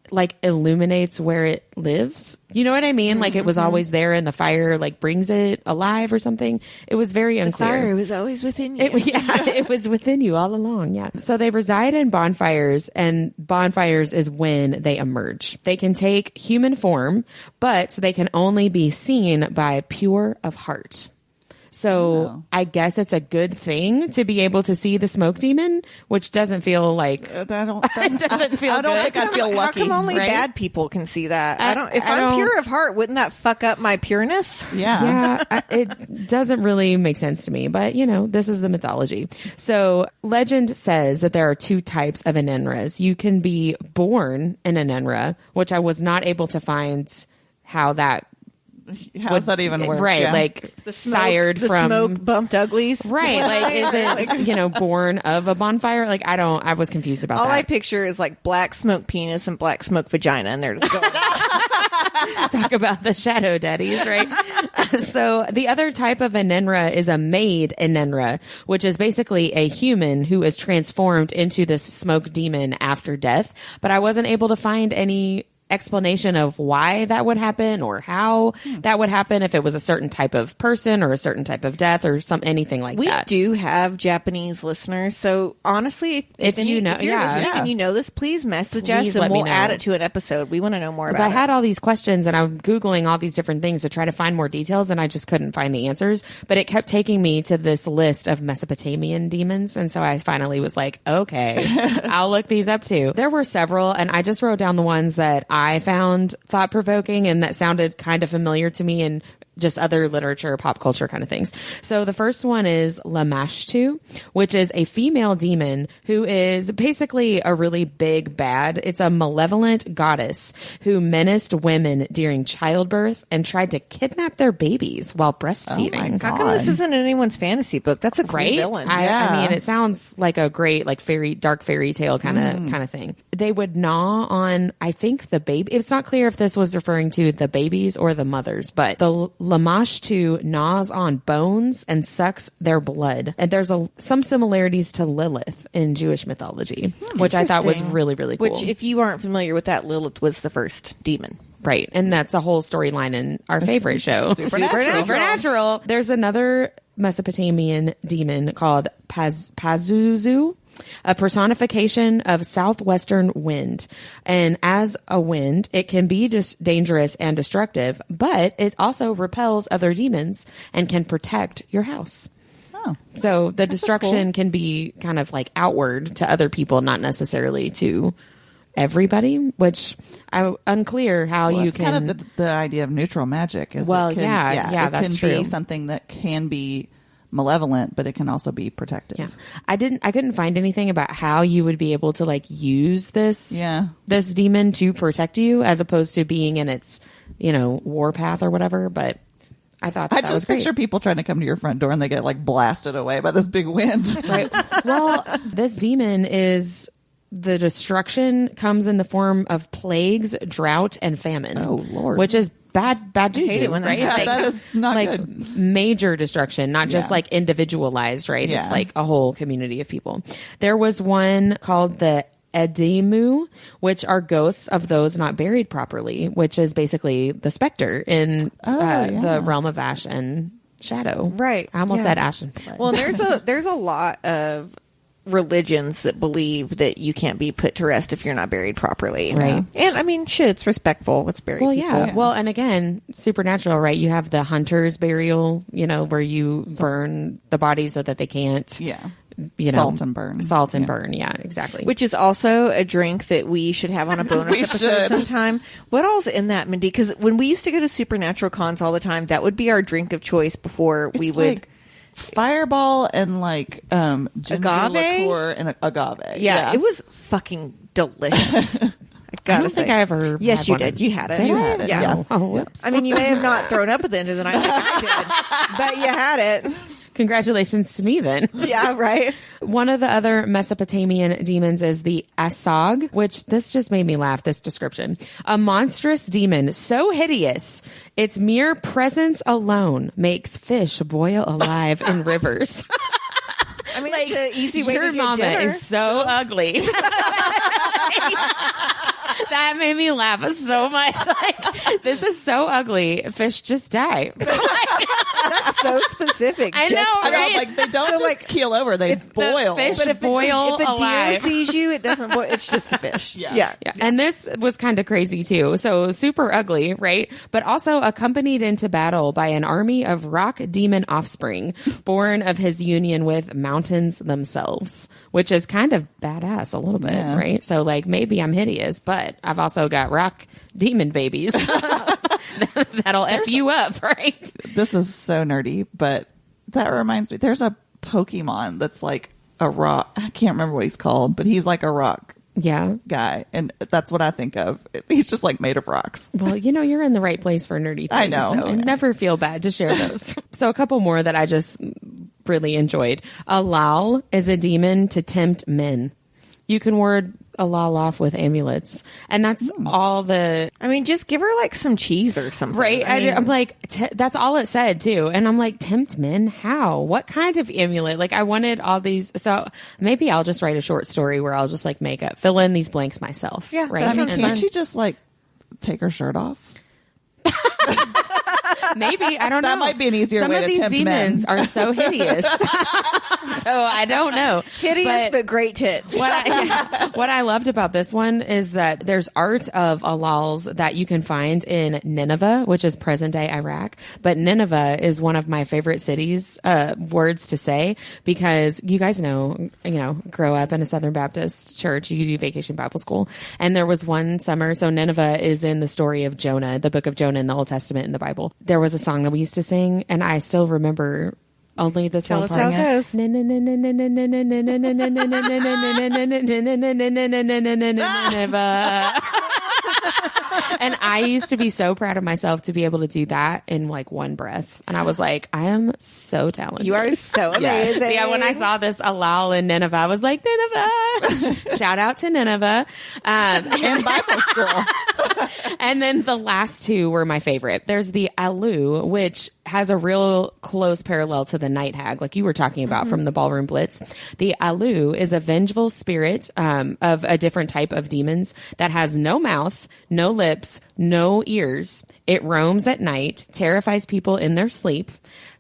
S1: like illuminates where it lives. You know what I mean? Like it was always there and the fire like brings it alive or something. It was very unclear.
S3: The fire was always within you.
S1: It was within you all along. Yeah. So they reside in bonfires, and bonfires is when they emerge. They can take human form, but they can only be seen by pure of heart. So I guess it's a good thing to be able to see the smoke demon, which doesn't feel like
S2: I don't
S1: good.
S2: think I feel lucky.
S3: How come only
S1: right?
S3: bad people can see that? If I'm pure of heart, wouldn't that fuck up my pureness?
S2: Yeah.
S1: It doesn't really make sense to me, but this is the mythology. So legend says that there are two types of Enenras. You can be born an Enenra, which I was not able to find how that
S2: How's that even work?
S1: Right,
S2: Yeah.
S1: like
S3: The smoke,
S1: sired
S3: the
S1: from
S3: smoke bumped uglies.
S1: Right, like is it born of a bonfire? Like I was confused about
S3: All
S1: that.
S3: I picture is like black smoke penis and black smoke vagina, and they're just going.
S1: Talk about the shadow daddies, right? So the other type of Enenra is a maid Enenra, which is basically a human who is transformed into this smoke demon after death. But I wasn't able to find any explanation of why that would happen or how that would happen, if it was a certain type of person or a certain type of death or anything like
S3: We
S1: that.
S3: do have Japanese listeners, so honestly, if you're listening and you know this, please message us
S1: let
S3: and
S1: me
S3: we'll
S1: know.
S3: add it to an episode. We want to know more about
S1: I
S3: it.
S1: had all these questions and I'm Googling all these different things to try to find more details, and I just couldn't find the answers. But it kept taking me to this list of Mesopotamian demons. And so I finally was like, okay, I'll look these up too. There were several, and I just wrote down the ones that I found thought provoking and that sounded kind of familiar to me and just other literature, pop culture kind of things. So the first one is Lamashtu, which is a female demon who is basically a really big bad. It's a malevolent goddess who menaced women during childbirth and tried to kidnap their babies while breastfeeding.
S2: Oh my God.
S3: How come this isn't in anyone's fantasy book? That's a great villain.
S1: I mean, it sounds like a great, like dark fairy tale kind of thing. They would gnaw on, I think, the baby. It's not clear if this was referring to the babies or the mothers, but the Lamashtu gnaws on bones and sucks their blood. And there's some similarities to Lilith in Jewish mythology, which I thought was really, really cool.
S3: Which, if you aren't familiar with that, Lilith was the first demon.
S1: Right. And that's a whole storyline in our favorite show, Supernatural. There's another Mesopotamian demon called Pazuzu, a personification of southwestern wind. And as a wind, it can be just dangerous and destructive, but it also repels other demons and can protect your house. So the destruction can be kind of like outward to other people, not necessarily to everybody, which I'm unclear how you can.
S2: Kind of the idea of neutral magic. Is
S1: Well,
S2: it can,
S1: yeah,
S2: it
S1: that's
S2: can
S1: true.
S2: be something that can be malevolent, but it can also be protective.
S1: Yeah. I couldn't find anything about how you would be able to like use this demon to protect you as opposed to being in its, warpath or whatever. But I thought that was great.
S2: I just picture people trying to come to your front door and they get like blasted away by this big wind.
S1: Right. Well, this demon the destruction comes in the form of plagues, drought, and famine.
S2: Oh, Lord.
S1: Which is bad juju,
S3: hate it when that
S1: right?
S3: happens.
S2: That is not good.
S1: Major destruction, not just like individualized, right?
S2: Yeah.
S1: It's like a whole community of people. There was one called the Edimu, which are ghosts of those not buried properly, which is basically the specter in the realm of ash and shadow.
S3: Right.
S1: I almost said ash and blood.
S3: Well, there's a lot of religions that believe that you can't be put to rest if you're not buried properly.
S1: Right.
S3: And I mean, shit, it's respectful. Let's bury people.
S1: Yeah. Well, and again, supernatural, right? You have the hunter's burial, where you burn the body so that they can't,
S2: salt and burn.
S1: Salt and burn. Yeah, exactly.
S3: Which is also a drink that we should have on a bonus episode sometime. What all's in that, Mindy? Because when we used to go to supernatural cons all the time, that would be our drink of choice before we would.
S2: Like Fireball and like ginger
S3: agave
S2: liqueur and agave.
S3: Yeah, it was fucking delicious.
S1: I don't think I ever.
S3: Yes,
S1: had
S3: you
S1: one
S3: did.
S1: of-
S3: You had it.
S1: Did
S3: You
S1: I?
S3: had it. Yeah.
S1: Oh, whoops.
S3: I mean, you may have not thrown up at the end of the night like I did, but you had it.
S1: Congratulations to me then.
S3: Yeah, right.
S1: One of the other Mesopotamian demons is the Asag, which this just made me laugh, this description. A monstrous demon so hideous, its mere presence alone makes fish boil alive in rivers.
S3: I mean, it's an easy way
S1: Your
S3: to get
S1: mama
S3: dinner.
S1: is so ugly. That made me laugh so much. Like, This is so ugly. Fish just die.
S3: That's so specific.
S1: I know,
S2: I know,
S1: right?
S2: like they don't just
S3: like,
S2: keel over; they boil.
S1: fish
S3: But if
S1: boil
S3: if a deer
S1: alive.
S3: sees you, it doesn't boil. It's just the fish.
S2: Yeah.
S3: Yeah.
S1: Yeah. And this was kind of crazy too. So super ugly, right? But also accompanied into battle by an army of rock demon offspring born of his union with mountains themselves, which is kind of badass a little bit,
S2: Yeah.
S1: right? So like maybe I'm hideous, but I've also got rock demon babies that'll F you up, right?
S2: This is so nerdy, but that reminds me. There's a Pokemon that's like a rock. I can't remember what he's called, but he's like a rock
S1: Yeah.
S2: guy, and that's what I think of. He's just like made of rocks.
S1: Well, you're in the right place for nerdy things.
S2: I know.
S1: So never feel bad to share those. So a couple more that I just really enjoyed. Alal is a demon to tempt men. You can ward Alal off with amulets. And that's all the...
S3: I mean, just give her like some cheese or something.
S1: Right?
S3: I mean,
S1: I'm like, that's all it said too. And I'm like, tempt men? How? What kind of amulet? Like I wanted all these. So maybe I'll just write a short story where I'll just like fill in these blanks myself.
S3: Yeah,
S1: Right.
S3: that
S2: I mean,
S3: sounds
S1: And
S2: can't
S1: then-
S2: she just like take her shirt off?
S1: Maybe, I don't know.
S2: That might be an easier
S1: Some
S2: way
S1: of
S2: to
S1: these
S2: tempt
S1: demons
S2: men.
S1: are so hideous. So I don't know.
S3: hideous but great tits.
S1: What I loved about this one is that there's art of Alal's that you can find in Nineveh, which is present day Iraq. But Nineveh is one of my favorite cities, words to say, because you guys know, grow up in a Southern Baptist church, you do vacation Bible school. And there was one summer. So Nineveh is in the story of Jonah, the book of Jonah in the Old Testament in the Bible. There was a song that we used to sing, and I still remember only this
S3: Tell
S1: one
S3: us
S1: part.
S3: how it goes.
S1: And I used to be so proud of myself to be able to do that in like one breath. And I was like, I am so talented.
S3: You are so
S2: Yes.
S3: amazing.
S1: So yeah, when I saw this Alal in Nineveh, I was like, Nineveh! Shout out to Nineveh.
S2: In Bible school.
S1: And then the last two were my favorite. There's the Alu, which has a real close parallel to the night hag, like you were talking about from the Ballroom Blitz. The Alu is a vengeful spirit of a different type of demons that has no mouth, no lips, no ears. It roams at night, terrifies people in their sleep,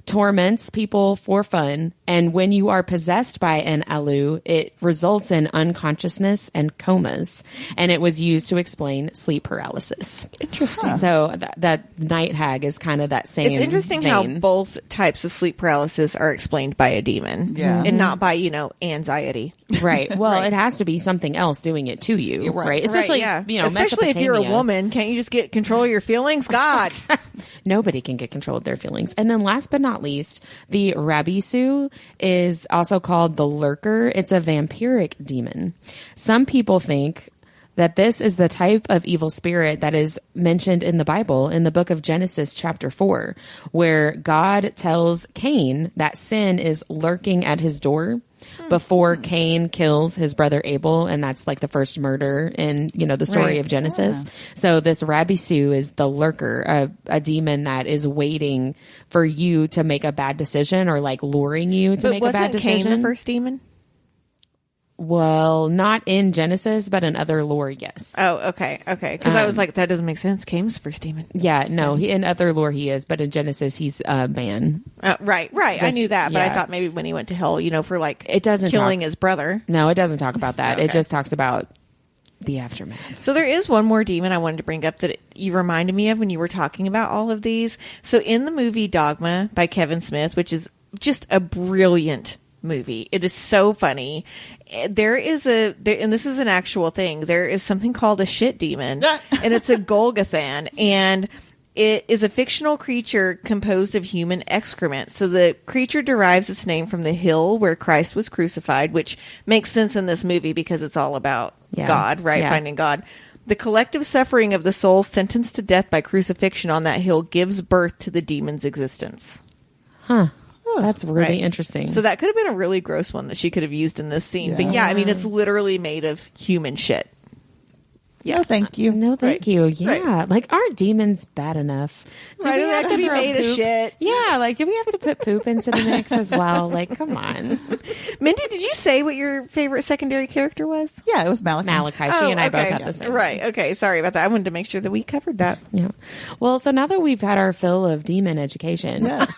S1: torments people for fun, and when you are possessed by an Alu, it results in unconsciousness and comas, and it was used to explain sleep paralysis.
S3: Interesting.
S1: So that night hag is kind of that same
S3: It's interesting
S1: vein.
S3: how both types of sleep paralysis are explained by a demon.
S2: Yeah.
S3: And not by, anxiety.
S1: Right. Well, it has to be something else doing it to you,
S2: You're right.
S1: right? Especially,
S3: Especially if you're a
S1: Mesopotamia.
S3: woman. Can't you just get control of your feelings? God.
S1: Nobody can get control of their feelings. And then last but not least, the Rabisu is also called the Lurker. It's a vampiric demon. Some people think that this is the type of evil spirit that is mentioned in the Bible in the book of Genesis chapter 4, where God tells Cain that sin is lurking at his door before Cain kills his brother Abel, and that's like the first murder in the story
S3: Right.
S1: of Genesis. So this Rabisu is the lurker, a demon that is waiting for you to make a bad decision or like luring you to
S3: But
S1: make a bad
S3: wasn't Cain
S1: decision.
S3: the first demon?
S1: Well, not in Genesis, but in other lore, yes.
S3: Oh, okay. Because I was like, that doesn't make sense. Cain was the first demon.
S1: Yeah, no, in other lore he is, but in Genesis he's a man.
S3: Right. I
S1: Just-
S3: knew that, but
S1: yeah.
S3: I thought maybe when he went to hell, for like
S1: It doesn't
S3: killing
S1: talk-
S3: his brother.
S1: No, it doesn't talk about that. It
S3: Okay.
S1: just talks about the aftermath.
S3: So there is one more demon I wanted to bring up that you reminded me of when you were talking about all of these. So in the movie Dogma by Kevin Smith, which is just a brilliant movie. It is so funny. And this is an actual thing. There is something called a shit demon, and it's a Golgothan, and it is a fictional creature composed of human excrement. So the creature derives its name from the hill where Christ was crucified, which makes sense in this movie because it's all about God, right?
S1: Yeah.
S3: Finding God. The collective suffering of the soul sentenced to death by crucifixion on that hill gives birth to the demon's existence.
S1: That's really
S3: Right.
S1: interesting.
S3: So that could have been a really gross one that she could have used in this scene. But yeah, I mean, it's literally made of human shit.
S2: Yeah, thank you.
S1: No, thank
S3: Right.
S1: you. Yeah.
S3: Right.
S1: Like, aren't demons bad enough? Do
S3: Right,
S1: we
S3: they have to be
S1: throw
S3: made of
S1: poop?
S3: shit.
S1: Yeah. Like, do we have to put poop into the mix as well? Like, come on.
S3: Mindy, did you say what your favorite secondary character was?
S2: Yeah, it was Malachi.
S1: Malachi. She and I both had the same.
S3: Right. Okay. Sorry about that. I wanted to make sure that we covered that.
S1: Yeah. Well, so now that we've had our fill of demon education,
S2: Yes.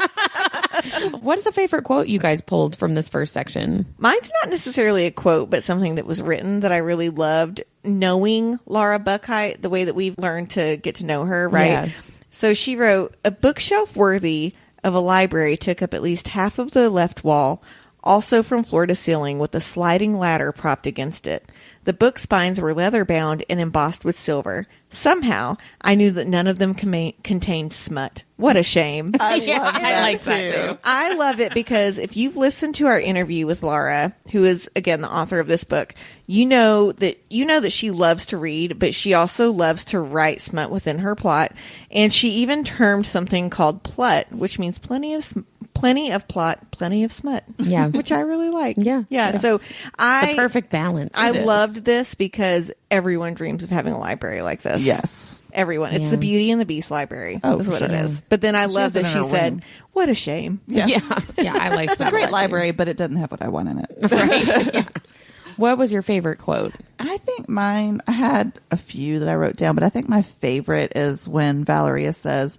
S1: what is a favorite quote you guys pulled from this first section?
S3: Mine's not necessarily a quote, but something that was written that I really loved. Knowing Lara Buckheit, the way that we've learned to get to know her, right?
S1: Yeah.
S3: So she wrote, a bookshelf worthy of a library took up at least half of the left wall, also from floor to ceiling, with a sliding ladder propped against it. The book spines were leather bound and embossed with silver. Somehow, I knew that none of them contained smut. What a shame.
S2: I
S1: Yeah,
S2: love
S1: I
S2: that
S1: like that too.
S3: I love it because if you've listened to our interview with Lara, who is again the author of this book, you know that she loves to read, but she also loves to write smut within her plot, and she even termed something called plut, which means plenty of plot, plenty of smut.
S1: Yeah.
S3: which I really like.
S1: Yeah.
S3: yeah.
S1: Yes.
S3: So
S1: The perfect balance.
S3: I
S2: It is.
S3: loved this because everyone dreams of having a library like this.
S2: Yes.
S3: Everyone. It's
S1: Yeah.
S3: the Beauty and the Beast library.
S2: Oh,
S3: is what it
S2: sure.
S3: is. But then I
S2: She
S3: love
S2: has it
S3: that
S2: in
S3: she
S2: her
S3: said,
S2: wing.
S3: what a shame.
S1: yeah. Yeah. I like
S2: It's a great library, but it doesn't have what I want in it.
S1: Right. Yeah. What was your favorite quote?
S2: I think mine, I had a few that I wrote down, but I think my favorite is when Valeria says,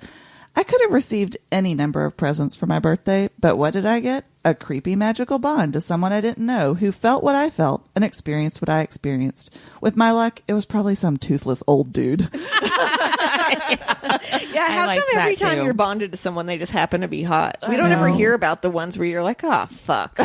S2: I could have received any number of presents for my birthday, but what did I get? A creepy magical bond to someone I didn't know who felt what I felt and experienced what I experienced. With my luck, it was probably some toothless old dude.
S3: Yeah, how come
S1: liked
S3: every
S1: that,
S3: time
S1: too.
S3: you're bonded to someone, they just happen to be hot? We
S2: I
S3: don't ever
S2: know.
S3: hear about the ones where you're like, oh, fuck.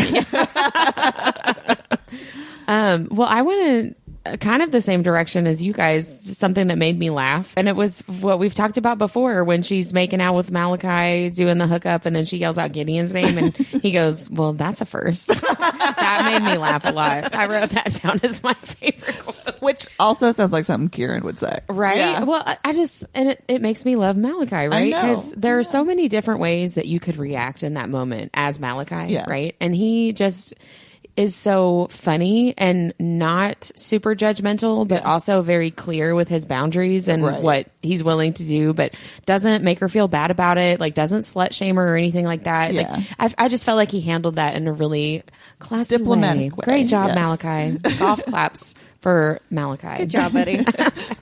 S1: Well, I went in kind of the same direction as you guys, something that made me laugh. And it was what we've talked about before when she's making out with Malachi, doing the hookup, and then she yells out Gideon's name, and he goes, well, that's a first. That made me laugh a lot. I wrote that down as my favorite quote.
S2: Which also sounds like something Kieran would say.
S1: Right.
S2: Yeah.
S1: Well, I just, and it makes me love Malachi, right?
S2: know.
S1: Because there are so many different ways that you could react in that moment as Malachi,
S2: Yeah.
S1: right? And he just is so funny and not super judgmental, but also very clear with his boundaries and
S2: Right.
S1: what he's willing to do, but doesn't make her feel bad about it. Like doesn't slut shame her or anything like that.
S2: Yeah.
S1: Like I just felt like he handled that in a really classy
S2: Diplomatic way.
S1: Great job,
S2: Yes.
S1: Malachi. Golf claps for Malachi.
S3: Good job, buddy.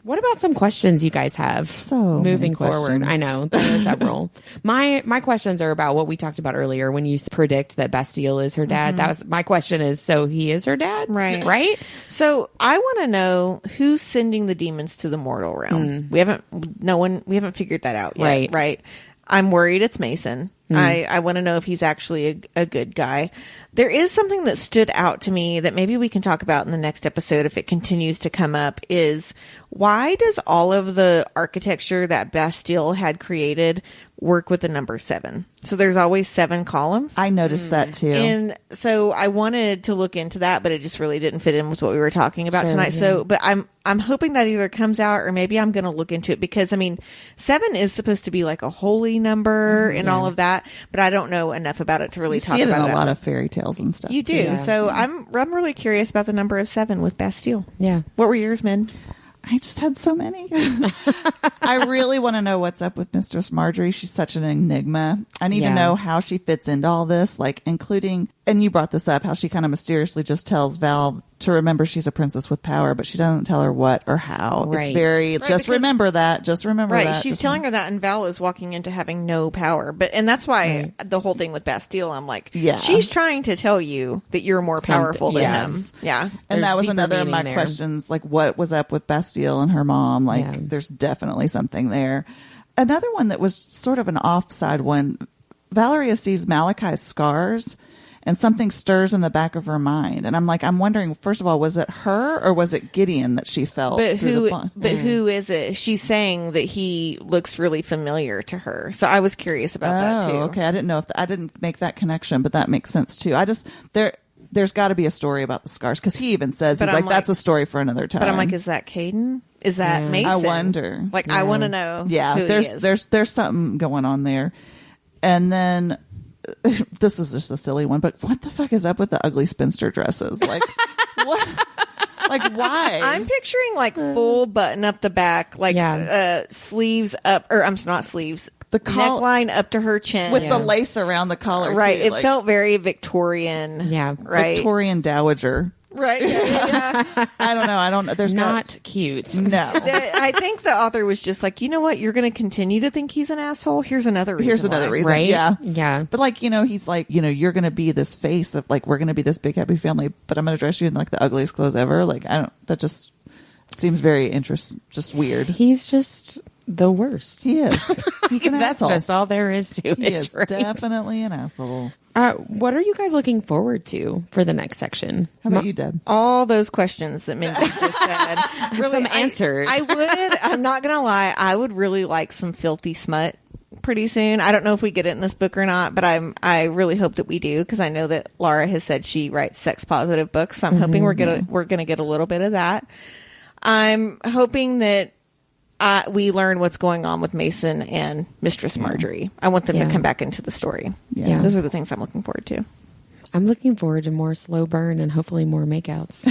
S1: What about some questions you guys have
S2: So
S1: moving
S2: many
S1: forward?
S2: questions.
S1: I know there are several. My questions are about what we talked about earlier when you predict that Bastille is her dad. That was my question is, so he is her dad?
S3: Right.
S1: Right?
S3: So I want to know who's sending the demons to the mortal realm. We haven't figured that out yet.
S1: Right.
S3: Right. I'm worried it's Mason. I want to know if he's actually a good guy. There is something that stood out to me that maybe we can talk about in the next episode if it continues to come up is why does all of the architecture that Bastille had created work with the number 7? So there's always 7 columns.
S2: I noticed that too.
S3: And so I wanted to look into that, but it just really didn't fit in with what we were talking about
S1: Sure,
S3: tonight.
S1: yeah.
S3: So, but I'm hoping that either comes out or maybe I'm going to look into it because I mean, 7 is supposed to be like a holy number and all of that, but I don't know enough about it to really
S2: you
S3: talk
S2: see it in
S3: about
S2: a
S3: it.
S2: lot of fairy tales and stuff.
S3: You do.
S1: Yeah.
S3: So I'm really curious about the number of 7 with Bastille.
S1: Yeah.
S3: What were yours, Min?
S2: I just had so many. I really want to know what's up with Mistress Marjorie. She's such an enigma. I need
S1: Yeah.
S2: to know how she fits into all this, like including, and you brought this up, how she kind of mysteriously just tells Val to remember she's a princess with power, but she doesn't tell her what or how.
S1: Right.
S2: It's very,
S3: Right,
S2: just
S3: because-
S2: remember that. Just remember
S3: Right.
S2: that.
S3: She's
S2: Just
S3: telling her that, and Val is walking into having no power. And that's why the whole thing with Bastille, I'm like,
S2: Yeah.
S3: she's trying to tell you that you're more
S1: Something-
S3: powerful than
S1: yes.
S3: him. Yeah.
S2: And
S1: There's
S2: that was
S1: deeper
S2: another of my
S1: meaning there.
S2: questions, like what was up with Bastille and her mom? Like,
S1: Yeah.
S2: there's definitely something there. Another one that was sort of an offside one, Valeria sees Malachi's scars and something stirs in the back of her mind. And I'm wondering, first of all, was it her or was it Gideon that she felt
S3: But
S2: through
S3: who?
S2: the bond?
S3: But who is it? She's saying that he looks really familiar to her. So I was curious about that too.
S2: Okay. I didn't know if I didn't make that connection, but that makes sense too. There's got to be a story about the scars because he even says,
S3: But
S2: he's
S3: I'm
S2: like, that's a story for another time.
S3: But I'm like, is that Caden? Is that
S1: Yeah.
S3: Mason?
S2: I wonder.
S3: Like, I want to know.
S2: Yeah,
S3: who he is.
S2: there's something going on there. And then this is just a silly one, but what the fuck is up with the ugly spinster dresses? Like what? Like, why?
S3: I'm picturing like full button up the back, like sleeves up, or I'm not sleeves, the neckline up to her chin
S2: with the lace around the collar.
S3: Right,
S2: too.
S3: it felt very Victorian.
S1: Yeah,
S3: right.
S2: Victorian dowager.
S3: Right. Yeah.
S2: I don't know. I don't know. There's
S1: not cute.
S2: No.
S3: I think the author was just like, you know what? You're going to continue to think he's an asshole. Here's another reason.
S2: Here's another reason.
S1: Right?
S2: Yeah.
S1: Yeah.
S2: But like, he's like, you're going to be this face of like, we're going to be this big happy family, but I'm going to dress you in like the ugliest clothes ever. Like, that just seems very just weird.
S1: He's just the worst.
S2: He is. He's an
S1: That's
S2: asshole.
S1: just all there is to it.
S2: He is
S1: right?
S2: definitely an asshole.
S1: What are you guys looking forward to for the next section?
S2: How about you, Deb?
S3: All those questions that Mindy just said. Really,
S1: Some answers.
S3: I'm not going to lie. I would really like some filthy smut pretty soon. I don't know if we get it in this book or not, but I really hope that we do, because I know that Lara has said she writes sex positive books. So I'm hoping we're going to get a little bit of that. I'm hoping that we learn what's going on with Mason and Mistress Marjorie. I want them to come back into the story.
S1: Yeah.
S3: Those are the things I'm looking forward to.
S1: I'm looking forward to more slow burn and hopefully more makeouts.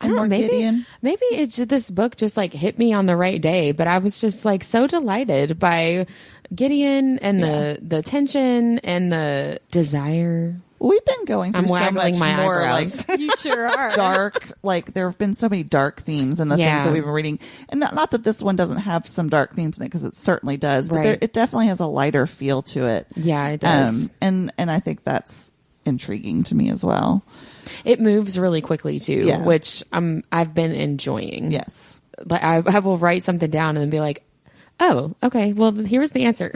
S1: I don't know. Maybe this book just like hit me on the right day, but I was just like so delighted by Gideon and the tension and the desire.
S2: We've been going through
S1: I'm
S2: so
S1: waggling
S2: much
S1: my
S2: more
S1: eyebrows.
S2: like
S3: You sure are.
S2: dark, like there have been so many dark themes in the things that we've been reading, and not that this one doesn't have some dark themes in it, because it certainly does, but it definitely has a lighter feel to it.
S1: Yeah, it does.
S2: And I think that's intriguing to me as well.
S1: It moves really quickly too,
S2: Yeah.
S1: which I've been enjoying.
S2: Yes.
S1: Like I will write something down and then be like, oh, okay, well, here's the answer.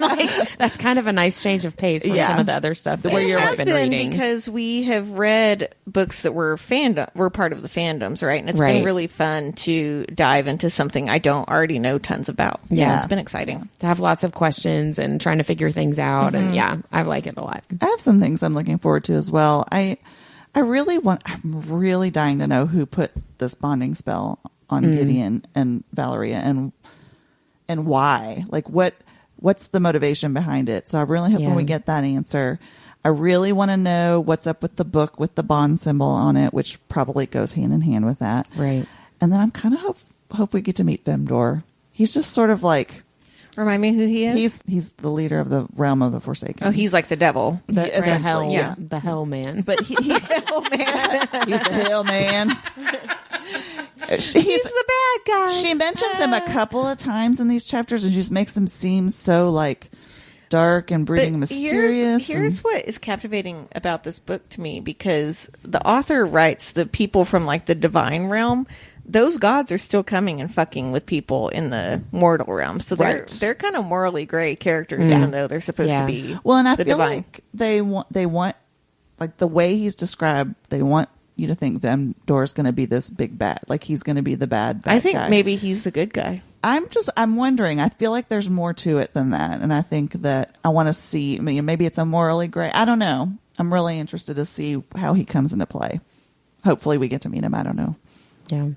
S1: Like, that's kind of a nice change of pace from some of the other stuff that I've been reading.
S3: Because we have read books that were part of the fandoms, right? And it's been really fun to dive into something I don't already know tons about.
S1: Yeah.
S3: It's been exciting.
S1: To have lots of questions and trying to figure things out. And I like it a lot.
S2: I have some things I'm looking forward to as well. I'm really dying to know who put this bonding spell on Gideon and Valeria, and why. Like, what's the motivation behind it? So I really hope when we get that answer. I really want to know what's up with the book with the bond symbol on it, which probably goes hand in hand with that.
S1: Right.
S2: And then I'm kind of hope we get to meet Vemdor. He's just sort of like,
S3: remind me who he is.
S2: He's the leader of the realm of the Forsaken.
S3: Oh, he's like the devil.
S1: The hell,
S2: yeah.
S1: the hell man.
S2: But he
S3: Hell man.
S2: he's the hell man.
S3: He's the bad guy.
S2: She mentions him a couple of times in these chapters, and just makes him seem so like dark and brooding and mysterious.
S3: Here's what is captivating about this book to me, because the author writes the people from like the divine realm. Those gods are still coming and fucking with people in the mortal realm. So they're kind of morally gray characters, even though they're supposed to be
S2: and I
S3: the
S2: feel
S3: divine.
S2: like they want like the way he's described, they want you to think Vemdor's going to be this big bad, like he's going to be the bad
S3: I think
S2: guy.
S3: maybe he's the good guy.
S2: I'm wondering. I feel like there's more to it than that, and I think that I want to see. Maybe it's a morally gray. I don't know. I'm really interested to see how he comes into play. Hopefully, we get to meet him. I don't know.
S1: Yeah.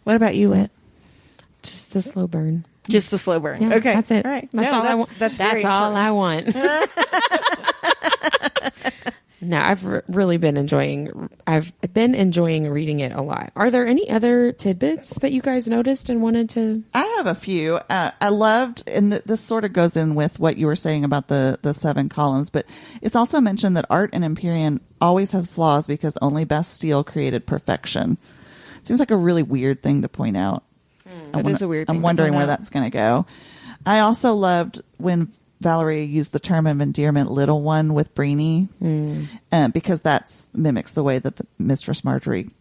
S3: What about you, Whit?
S1: Just the slow burn.
S3: Just the slow burn.
S1: Yeah,
S3: Okay,
S1: that's it.
S3: All right,
S1: That's all I want.
S3: That's
S1: all I want. No, I've really been enjoying. I've been enjoying reading it a lot. Are there any other tidbits that you guys noticed and wanted to?
S2: I have a few. I loved, and this sort of goes in with what you were saying about the 7 columns, but it's also mentioned that art in Empyrean always has flaws because only Bastille created perfection. It seems like a really weird thing to point out.
S3: That is a weird thing
S2: I'm
S3: to
S2: wondering
S3: point
S2: where
S3: out.
S2: that's going to go. I also loved when Valerie used the term of endearment "little one" with Breenie, because that mimics the way that the Mistress Marjorie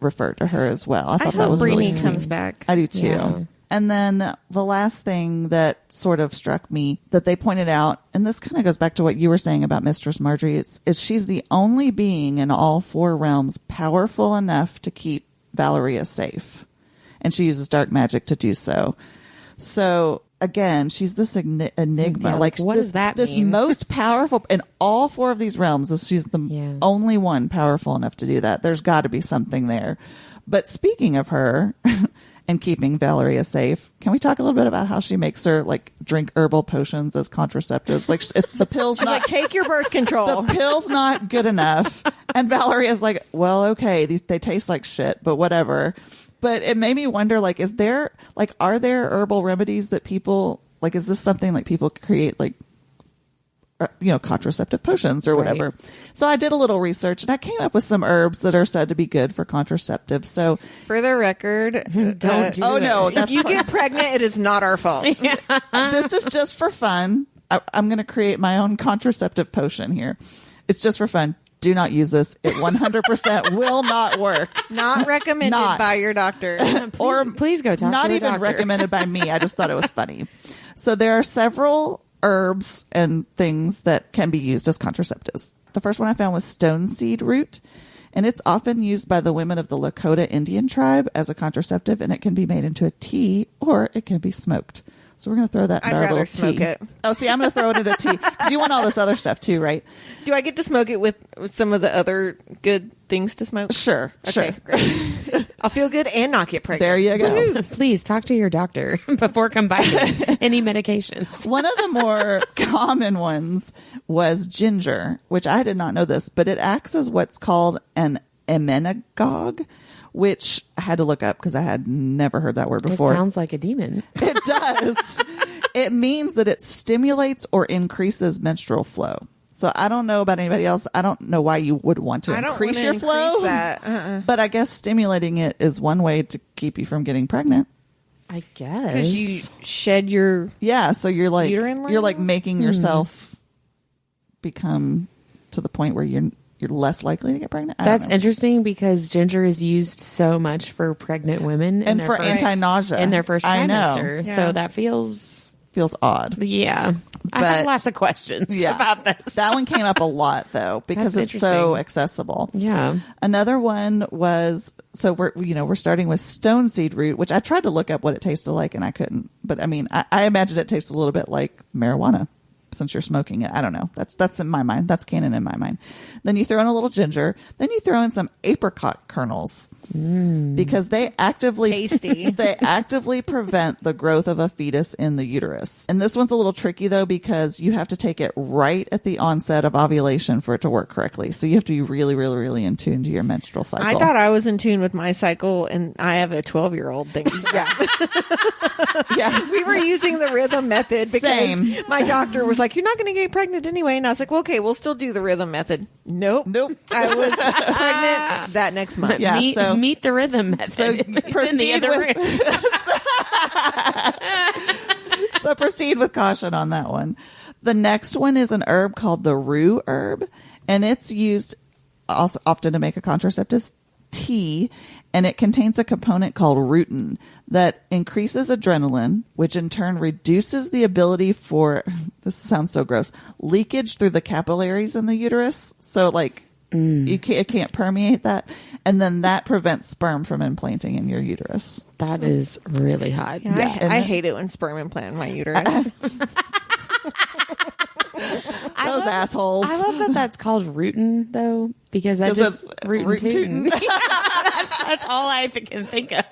S2: referred to her as well. I thought that was
S3: Breenie
S2: really sweet.
S3: comes back.
S2: I do too.
S1: Yeah.
S2: And then the last thing that sort of struck me that they pointed out, and this kind of goes back to what you were saying about Mistress Marjorie, is she's the only being in all 4 realms powerful enough to keep Valeria safe. And she uses dark magic to do so. So again, she's this enigma.
S1: Yeah,
S2: like,
S1: what does that
S2: this
S1: mean?
S2: most powerful in all 4 of these realms. She's the only one powerful enough to do that. There's got to be something there. But speaking of her, and keeping Valeria safe. Can we talk a little bit about how she makes her like drink herbal potions as contraceptives? Like it's the pills.
S3: She's
S2: not,
S3: like, take your birth control.
S2: The pill's not good enough. And Valeria's like, well, okay, they taste like shit, but whatever. But it made me wonder, like, are there herbal remedies that people like? Is this something like people create, like, contraceptive potions or whatever? Right. So I did a little research and I came up with some herbs that are said to be good for contraceptives. So
S3: for the record,
S1: don't do it.
S2: No,
S3: if you get pregnant, it is not our fault.
S2: This is just for fun. I'm going to create my own contraceptive potion here. It's just for fun. Do not use this. It 100% will not work.
S3: Not recommended by your doctor.
S1: Please go talk to a doctor.
S2: Not even recommended by me. I just thought it was funny. So there are several herbs and things that can be used as contraceptives. The first one I found was stone seed root, and it's often used by the women of the Lakota Indian tribe as a contraceptive, and it can be made into a tea or it can be smoked. So we're going to throw that in our little tea.
S3: Smoke it.
S2: Oh, see, I'm going to throw it in a tea because you want all this other stuff too, right?
S3: Do I get to smoke it with some of the other good things to smoke?
S2: Sure.
S3: Okay, great. I'll feel good and not get pregnant.
S2: There you go.
S1: Woo-hoo. Please talk to your doctor before combining any medications.
S2: One of the more common ones was ginger, which I did not know this, but it acts as what's called an emmenagogue, which I had to look up because I had never heard that word before.
S1: It sounds like a demon.
S2: It does. It means that it stimulates or increases menstrual flow. So I don't know about anybody else. I don't know why you would want to increase your flow. But I guess stimulating it is one way to keep you from getting pregnant.
S1: I guess.
S3: Because you shed your
S2: so you're like
S3: uterine
S2: you're like making yourself become to the point where you're less likely to get pregnant.
S1: That's interesting because ginger is used so much for pregnant women
S2: and for anti-nausea
S1: in their first trimester.
S2: I know.
S1: So that feels
S2: odd.
S1: Yeah. I have lots of questions about this.
S2: That one came up a lot though because it's so accessible.
S1: Yeah.
S2: Another one was we're starting with stone seed root, which I tried to look up what it tasted like and I couldn't. But I mean, I imagine it tastes a little bit like marijuana. Since you're smoking it, I don't know. That's in my mind. That's canon in my mind. Then you throw in a little ginger. Then you throw in some apricot kernels because they actively prevent the growth of a fetus in the uterus. And this one's a little tricky though because you have to take it right at the onset of ovulation for it to work correctly. So you have to be really, really, really in tune to your menstrual cycle.
S3: I thought I was in tune with my cycle, and I have a 12-year-old thing.
S2: Yeah,
S3: we were using the rhythm method because my doctor was like, "You're not going to get pregnant anyway," and I was like, "Well, okay, we'll still do the rhythm method." Nope. I was pregnant that next month.
S2: Yeah,
S1: meet the rhythm method.
S2: So proceed so proceed with caution on that one. The next one is an herb called the rue herb, and it's used also often to make a contraceptive tea, and it contains a component called rutin that increases adrenaline, which in turn reduces the ability for, this sounds so gross, leakage through the capillaries in the uterus. So like it can't permeate that, and then that prevents sperm from implanting in your uterus.
S1: That is really hot.
S3: Yeah, I hate it when sperm implant in my uterus.
S2: Those assholes.
S1: I love that that's called rutin though, because that just rootin' that's all I can think of.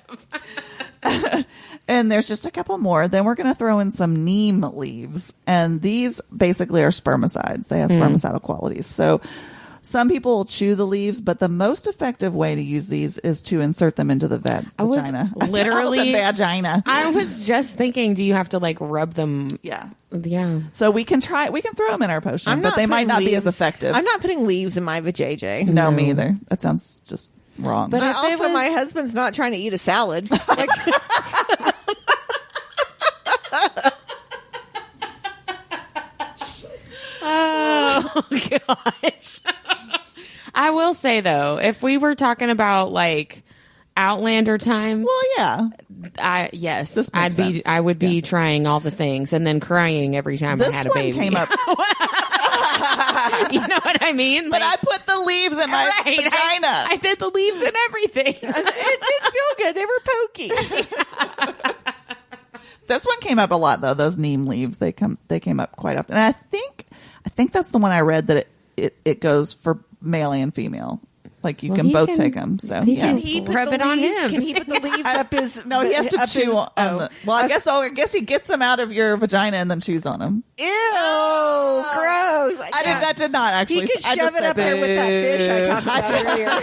S2: And there's just a couple more. Then we're going to throw in some neem leaves, and these basically are spermicides. They have spermicidal qualities. So some people will chew the leaves, but the most effective way to use these is to insert them into the vagina.
S1: I was
S2: vagina.
S1: I was just thinking, do you have to like rub them?
S2: Yeah. So we can throw them in our potion, but they might not be as effective.
S3: I'm not putting leaves in my vajayjay.
S2: No, me either. That sounds just wrong.
S3: But also, my husband's not trying to eat a salad. Like,
S1: oh gosh. I will say though, if we were talking about like Outlander times,
S2: well, yeah,
S1: I would be trying all the things and then crying every time I had a baby.
S2: Came up.
S1: You know what I mean?
S2: But I put the leaves in my vagina.
S1: I did the leaves and everything.
S3: It did feel good. They were pokey.
S2: This one came up a lot though. Those neem leaves, they came up quite often. And I think that's the one I read that it goes for male and female. Like you
S1: Well,
S2: can
S1: he
S2: both
S1: can-
S2: take them. So
S1: he
S2: yeah.
S1: can
S3: Can he put
S1: Rub
S3: the
S1: it on
S3: leaves?
S1: him.
S3: Can he put the leaves up his?
S2: No, he has to
S3: up
S2: chew
S3: his-
S2: on the. Well, I guess he gets them out of your vagina and then chews on them.
S3: Ew, gross!
S2: That did not actually.
S3: He could
S2: I
S3: shove
S2: just
S3: it
S2: said
S3: up there with that fish I talked about earlier.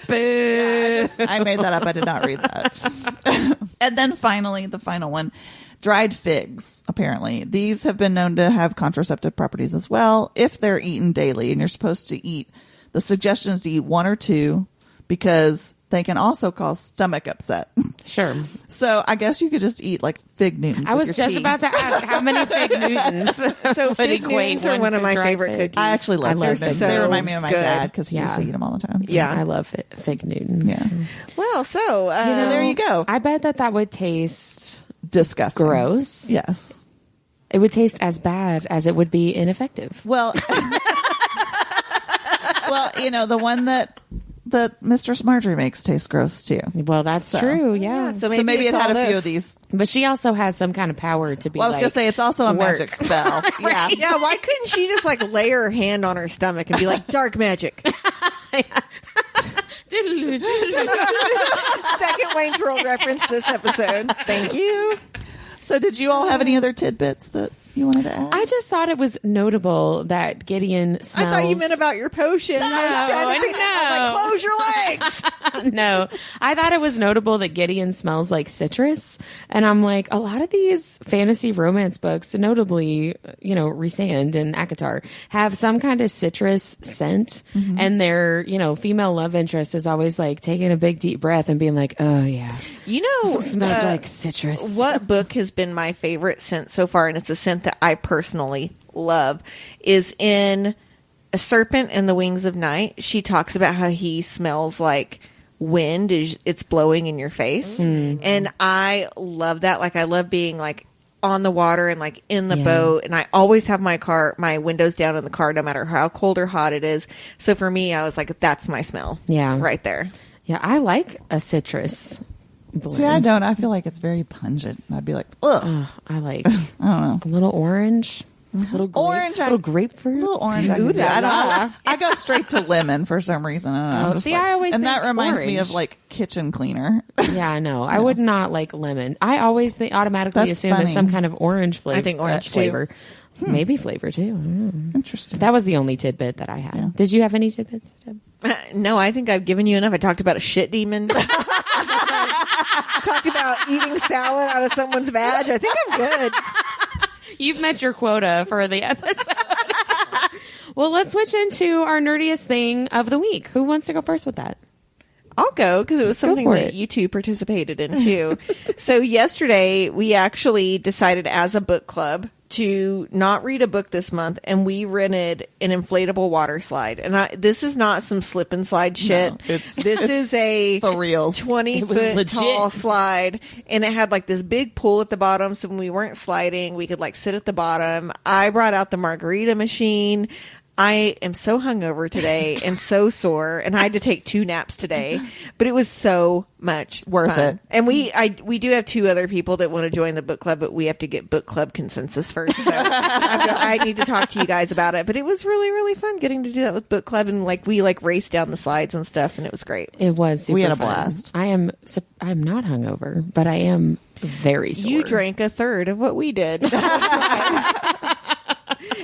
S1: Boo.
S2: I made that up. I did not read that. And then finally, the final one, dried figs. Apparently, these have been known to have contraceptive properties as well if they're eaten daily. And you're supposed to eat. The suggestion is to eat 1 or 2 because they can also cause stomach upset.
S1: Sure.
S2: So I guess you could just eat like fig Newtons.
S1: I was
S2: with your
S1: just
S2: tea.
S1: about to ask how many fig Newtons.
S3: So
S1: would
S3: fig
S1: equate
S3: Newtons are one of my
S1: dried
S3: favorite
S1: fig.
S3: cookies.
S2: I actually love
S1: love
S2: figs.
S1: them.
S2: They
S3: So
S2: remind me of my
S3: good.
S2: dad because he used to
S1: Yeah.
S2: eat them all the time.
S3: Yeah.
S1: I love fig Newtons.
S2: Yeah.
S3: Well, so
S2: So there you go.
S1: I bet that would taste
S2: Disgusting.
S1: gross.
S2: Yes.
S1: It would taste as bad as it would be ineffective.
S2: Well, the one that Mistress Marjorie makes tastes gross too.
S1: Well, that's
S2: So-
S1: true. Yeah.
S3: so
S2: So maybe it
S3: it's
S2: had
S3: all
S2: a few
S3: this.
S2: of these.
S1: But she also has some kind of power to be
S2: Well, I was
S1: like,
S2: gonna say it's also a
S1: work.
S2: magic spell. Yeah.
S3: Yeah, why couldn't she just like lay her hand on her stomach and be like dark magic? Second Wayne's World reference this episode. Thank you.
S2: So did you all have any other tidbits that you wanted to add?
S1: I just thought it was notable that Gideon smells.
S3: I thought you meant about your potion. I was trying to think. I was like, close your legs.
S1: No, I thought it was notable that Gideon smells like citrus. And I'm like, a lot of these fantasy romance books, notably, Rhysand and Akatar, have some kind of citrus scent.
S3: Mm-hmm.
S1: And their, female love interest is always like taking a big deep breath and being like, oh, yeah,
S3: You know,
S1: smells like citrus.
S3: what book has been my favorite scent so far, and it's a scent that I personally love, is in A Serpent and the Wings of Night. She talks about how he smells like wind is it's blowing in your face. And I love that. Like, I love being like on the water and like in the
S1: Yeah.
S3: boat, and I always have my windows down in the car no matter how cold or hot it is. So for me, I was like, that's my smell.
S1: Yeah.
S3: Right there.
S1: Yeah, I like a citrus blend.
S2: See, I don't. I feel like it's very pungent. And I'd be like, ugh.
S1: I like
S2: I don't know.
S1: a little orange, little
S2: Orange,
S1: little grapefruit.
S2: A little orange. I, can do. I go straight to lemon for some reason. I don't know.
S1: Oh,
S2: I'm just
S1: see, I always
S2: and that
S1: think
S2: reminds me
S1: orange.
S2: of like kitchen cleaner.
S1: Yeah, I know. I would not like lemon. I always automatically
S2: That's
S1: assume
S2: funny.
S1: it's some kind of orange flavor.
S3: I think orange, too.
S1: flavor. Maybe flavor too. I don't know.
S2: Interesting.
S1: That was the only tidbit that I had. Did you have any tidbits, Deb?
S3: No, I think I've given you enough. I talked about a shit demon. Talked about eating salad out of someone's vag. I think I'm good.
S1: You've met your quota for the episode. Well, let's switch into our nerdiest thing of the week. Who wants to go first with that?
S3: I'll go because it was something
S1: for
S3: that
S1: it.
S3: you two participated in too. So yesterday we actually decided as a book club to not read a book this month, and we rented an inflatable water slide. And this is not some slip and slide shit. This is a
S2: for reals.
S3: 20-foot
S1: legit.
S3: tall slide, and it had like this big pool at the bottom, so when we weren't sliding we could like sit at the bottom. I brought out the margarita machine. I am so hungover today and so sore, and I had to take 2 naps today, but it was so much
S2: Worth
S3: fun.
S2: it.
S3: And we do have 2 other people that want to join the book club, but we have to get book club consensus first. So I need to talk to you guys about it. But it was really, really fun getting to do that with book club, and like we like raced down the slides and stuff, and it was great.
S1: It was super
S2: We had a
S1: fun.
S2: blast.
S1: I'm not hungover, but I am very sore.
S3: You drank a third of what we did.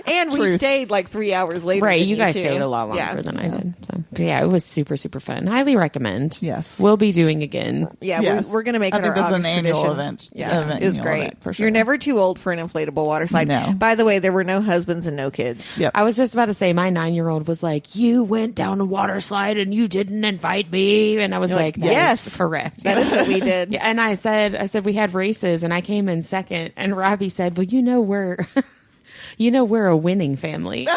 S3: And we
S2: Truth.
S3: stayed like 3 hours later.
S1: Right,
S3: than
S1: you guys
S3: too.
S1: stayed a lot longer
S3: Yeah.
S1: than I did. So, but yeah, it was super, super fun. Highly recommend.
S2: Yes.
S1: We'll be doing again.
S3: Yeah,
S2: Yes.
S3: we're going to make
S2: I
S3: it
S2: think
S3: our
S2: this is an
S3: August
S2: annual
S3: tradition.
S2: event.
S3: Yeah,
S2: An
S3: it was
S2: annual
S3: great.
S2: event, for sure.
S3: You're never too old for an inflatable water slide.
S2: No.
S3: By the way, there were no husbands and no kids.
S2: Yep.
S1: I was just about to say, my 9-year-old was like, "You went down a water slide and you didn't invite me," and I was
S3: You're
S1: like,
S3: like,
S1: "Yes,
S3: "Yes,
S1: correct."
S3: That is what we did.
S1: Yeah, and I said we had races, and I came in second, and Robbie said, "Well, we're a winning family."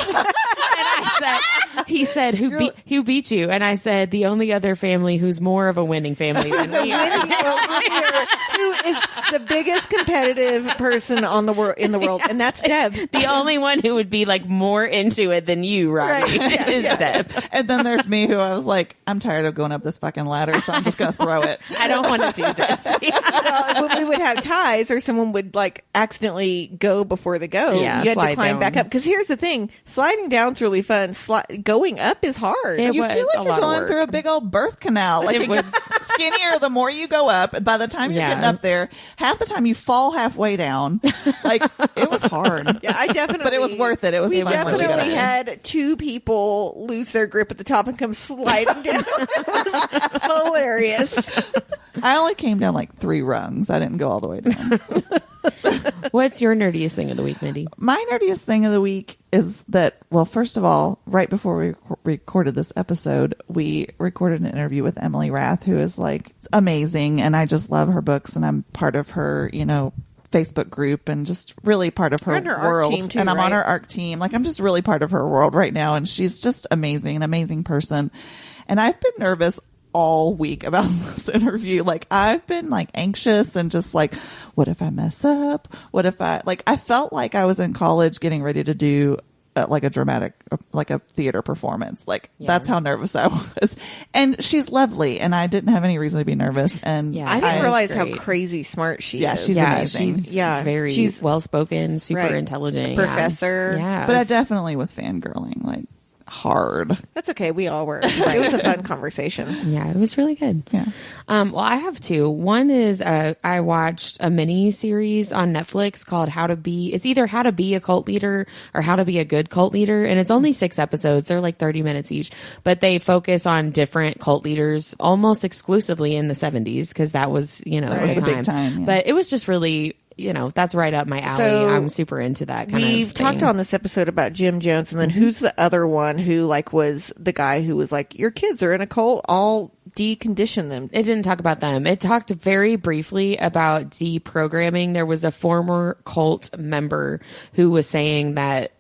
S1: He said, who beat you? And I said, the only other family who's more of a winning family than we are.
S3: Who is the biggest competitive person in the world, and that's Deb.
S1: The only one who would be like more into it than you, Robbie, is Deb.
S2: And then there's me, who I was like, I'm tired of going up this fucking ladder, so I'm just going to throw it.
S1: I don't want to do this.
S3: Well, when we would have ties, or someone would like accidentally go before they go,
S1: Yeah,
S3: you had to
S1: slide
S3: climb
S1: down.
S3: back up. Because here's the thing: sliding down's really fun. Going up is hard.
S1: It
S2: You
S1: was
S2: feel
S1: a
S2: like
S1: lot
S2: you're
S1: of
S2: going
S1: work.
S2: through a big old birth canal. Like
S1: It
S2: it
S1: was-
S2: gets skinnier the more you go up. And by the time you're
S1: Yeah.
S2: getting up there, half the time you fall halfway down. Like, it was hard.
S3: Yeah, I definitely.
S2: But it was worth it. It was
S3: We
S2: fun once you got
S3: definitely
S2: in.
S3: had two people lose their grip at the top and come sliding down. It was hilarious.
S2: I only came down like 3 rungs. I didn't go all the way down.
S1: What's your nerdiest thing of the week, Mindy?
S2: My nerdiest thing of the week is that, well, first of all, right before we recorded this episode, we recorded an interview with Emily Rath, who is like amazing. And I just love her books, and I'm part of her, Facebook group, and just really part of her
S3: You're on her ARC
S2: world.
S3: team too,
S2: and I'm on
S3: right?
S2: her ARC team. Like, I'm just really part of her world right now. And she's just amazing, an amazing person. And I've been nervous all week about this interview. Like, I've been like anxious and just like, what if I mess up? What if I felt like I was in college getting ready to do like a dramatic, like a theater performance. Like, that's how nervous I was. And she's lovely, and I didn't have any reason to be nervous. And
S1: Yeah.
S3: I didn't realize how
S1: great.
S3: crazy smart she
S2: Yeah,
S3: is.
S2: she's amazing.
S1: She's
S3: Yeah,
S1: very
S3: she's-
S1: well spoken, super
S3: Right.
S1: intelligent,
S3: Professor.
S1: Yeah,
S2: but I definitely was fangirling like hard.
S3: That's okay. We all were. It was a fun conversation.
S1: yeah, it was really good.
S2: Yeah.
S1: Well, I have 2. One is I watched a mini series on Netflix called it's either How to Be a Cult Leader or How to Be a Good Cult Leader. And it's only 6 episodes. They're like 30 minutes each, but they focus on different cult leaders almost exclusively in the 70s. Cause that was,
S2: That was the big time, yeah.
S1: But it was just really, that's right up my alley.
S3: So,
S1: I'm super into that kind of thing.
S3: We've talked on this episode about Jim Jones, and then who's the other one who like was the guy who was like, your kids are in a cult, I'll decondition them.
S1: It didn't talk about them. It talked very briefly about deprogramming. There was a former cult member who was saying that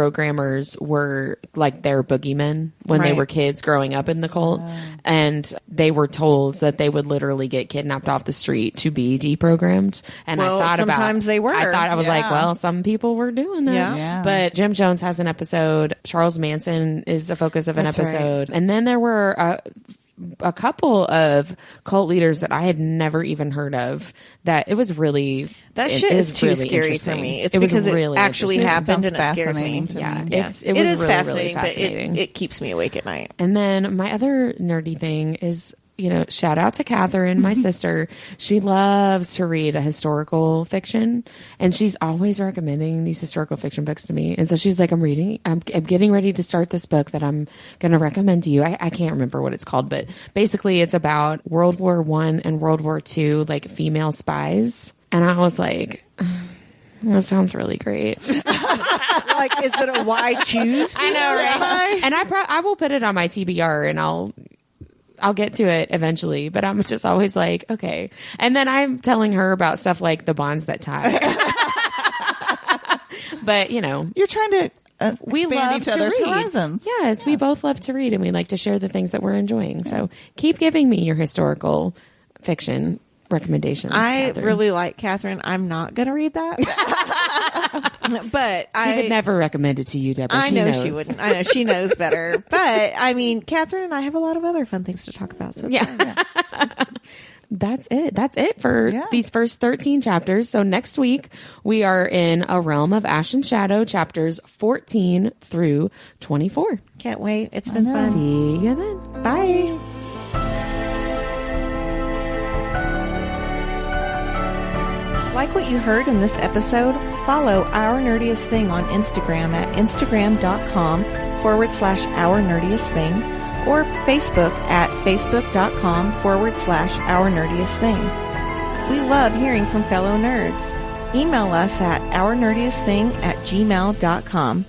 S1: deprogrammers were like their boogeymen when they
S3: Right.
S1: were kids growing up in the cult. And they were told that they would literally get kidnapped off the street to be deprogrammed. And
S3: Well,
S1: I thought
S3: sometimes they were.
S1: I was like,
S2: Yeah.
S1: well, some people were doing that.
S3: Yeah.
S2: Yeah.
S1: But Jim Jones has an episode. Charles Manson is the focus of an
S3: That's right.
S1: episode. And then there were a couple of cult leaders that I had never even heard of. That it was really
S3: That
S1: it
S3: shit is too
S1: really
S3: scary for
S1: interesting.
S3: me. It's
S1: it was
S3: because
S1: really
S3: it actually
S1: interesting.
S3: happened, and
S2: Sounds
S3: it scares me.
S2: fascinating to
S1: Yeah,
S2: me.
S1: it
S3: It
S1: was
S3: is
S1: really,
S3: fascinating,
S1: really fascinating.
S3: but it keeps me awake at night.
S1: And then my other nerdy thing is, shout out to Catherine, my sister. She loves to read a historical fiction, and she's always recommending these historical fiction books to me. And so she's like, I'm getting ready to start this book that I'm going to recommend to you. I can't remember what it's called, but basically it's about World War I and World War II, like female spies. And I was like, that sounds really great.
S3: Like, is it a why choose?
S1: I know, right? And I will put it on my TBR, and I'll get to it eventually, but I'm just always like, okay. And then I'm telling her about stuff like the bonds that tie. But,
S2: You're trying to
S1: we
S2: expand
S1: love
S2: each
S1: to
S2: other's
S1: read.
S2: horizons.
S1: Yes, we both love to read, and we like to share the things that we're enjoying. So keep giving me your historical fiction recommendations.
S3: I
S1: Catherine.
S3: really like Catherine. I'm not going to read that. But
S1: She would never recommend it to you, Deborah.
S3: I
S1: She
S3: know
S1: knows.
S3: she wouldn't. I know she knows better. But I mean, Catherine and I have a lot of other fun things to talk about. So it's fine.
S1: That's it. That's it for
S2: Yeah.
S1: these first 13 chapters. So next week, we are in A Realm of Ash and Shadow, chapters 14 through 24.
S3: Can't wait. It's been fun.
S1: See you then.
S3: Bye. Like what you heard in this episode? Follow Our Nerdiest Thing on Instagram at instagram.com/Our Nerdiest Thing or Facebook at facebook.com/Our Nerdiest Thing. We love hearing from fellow nerds. Email us at ournerdiestthing@gmail.com.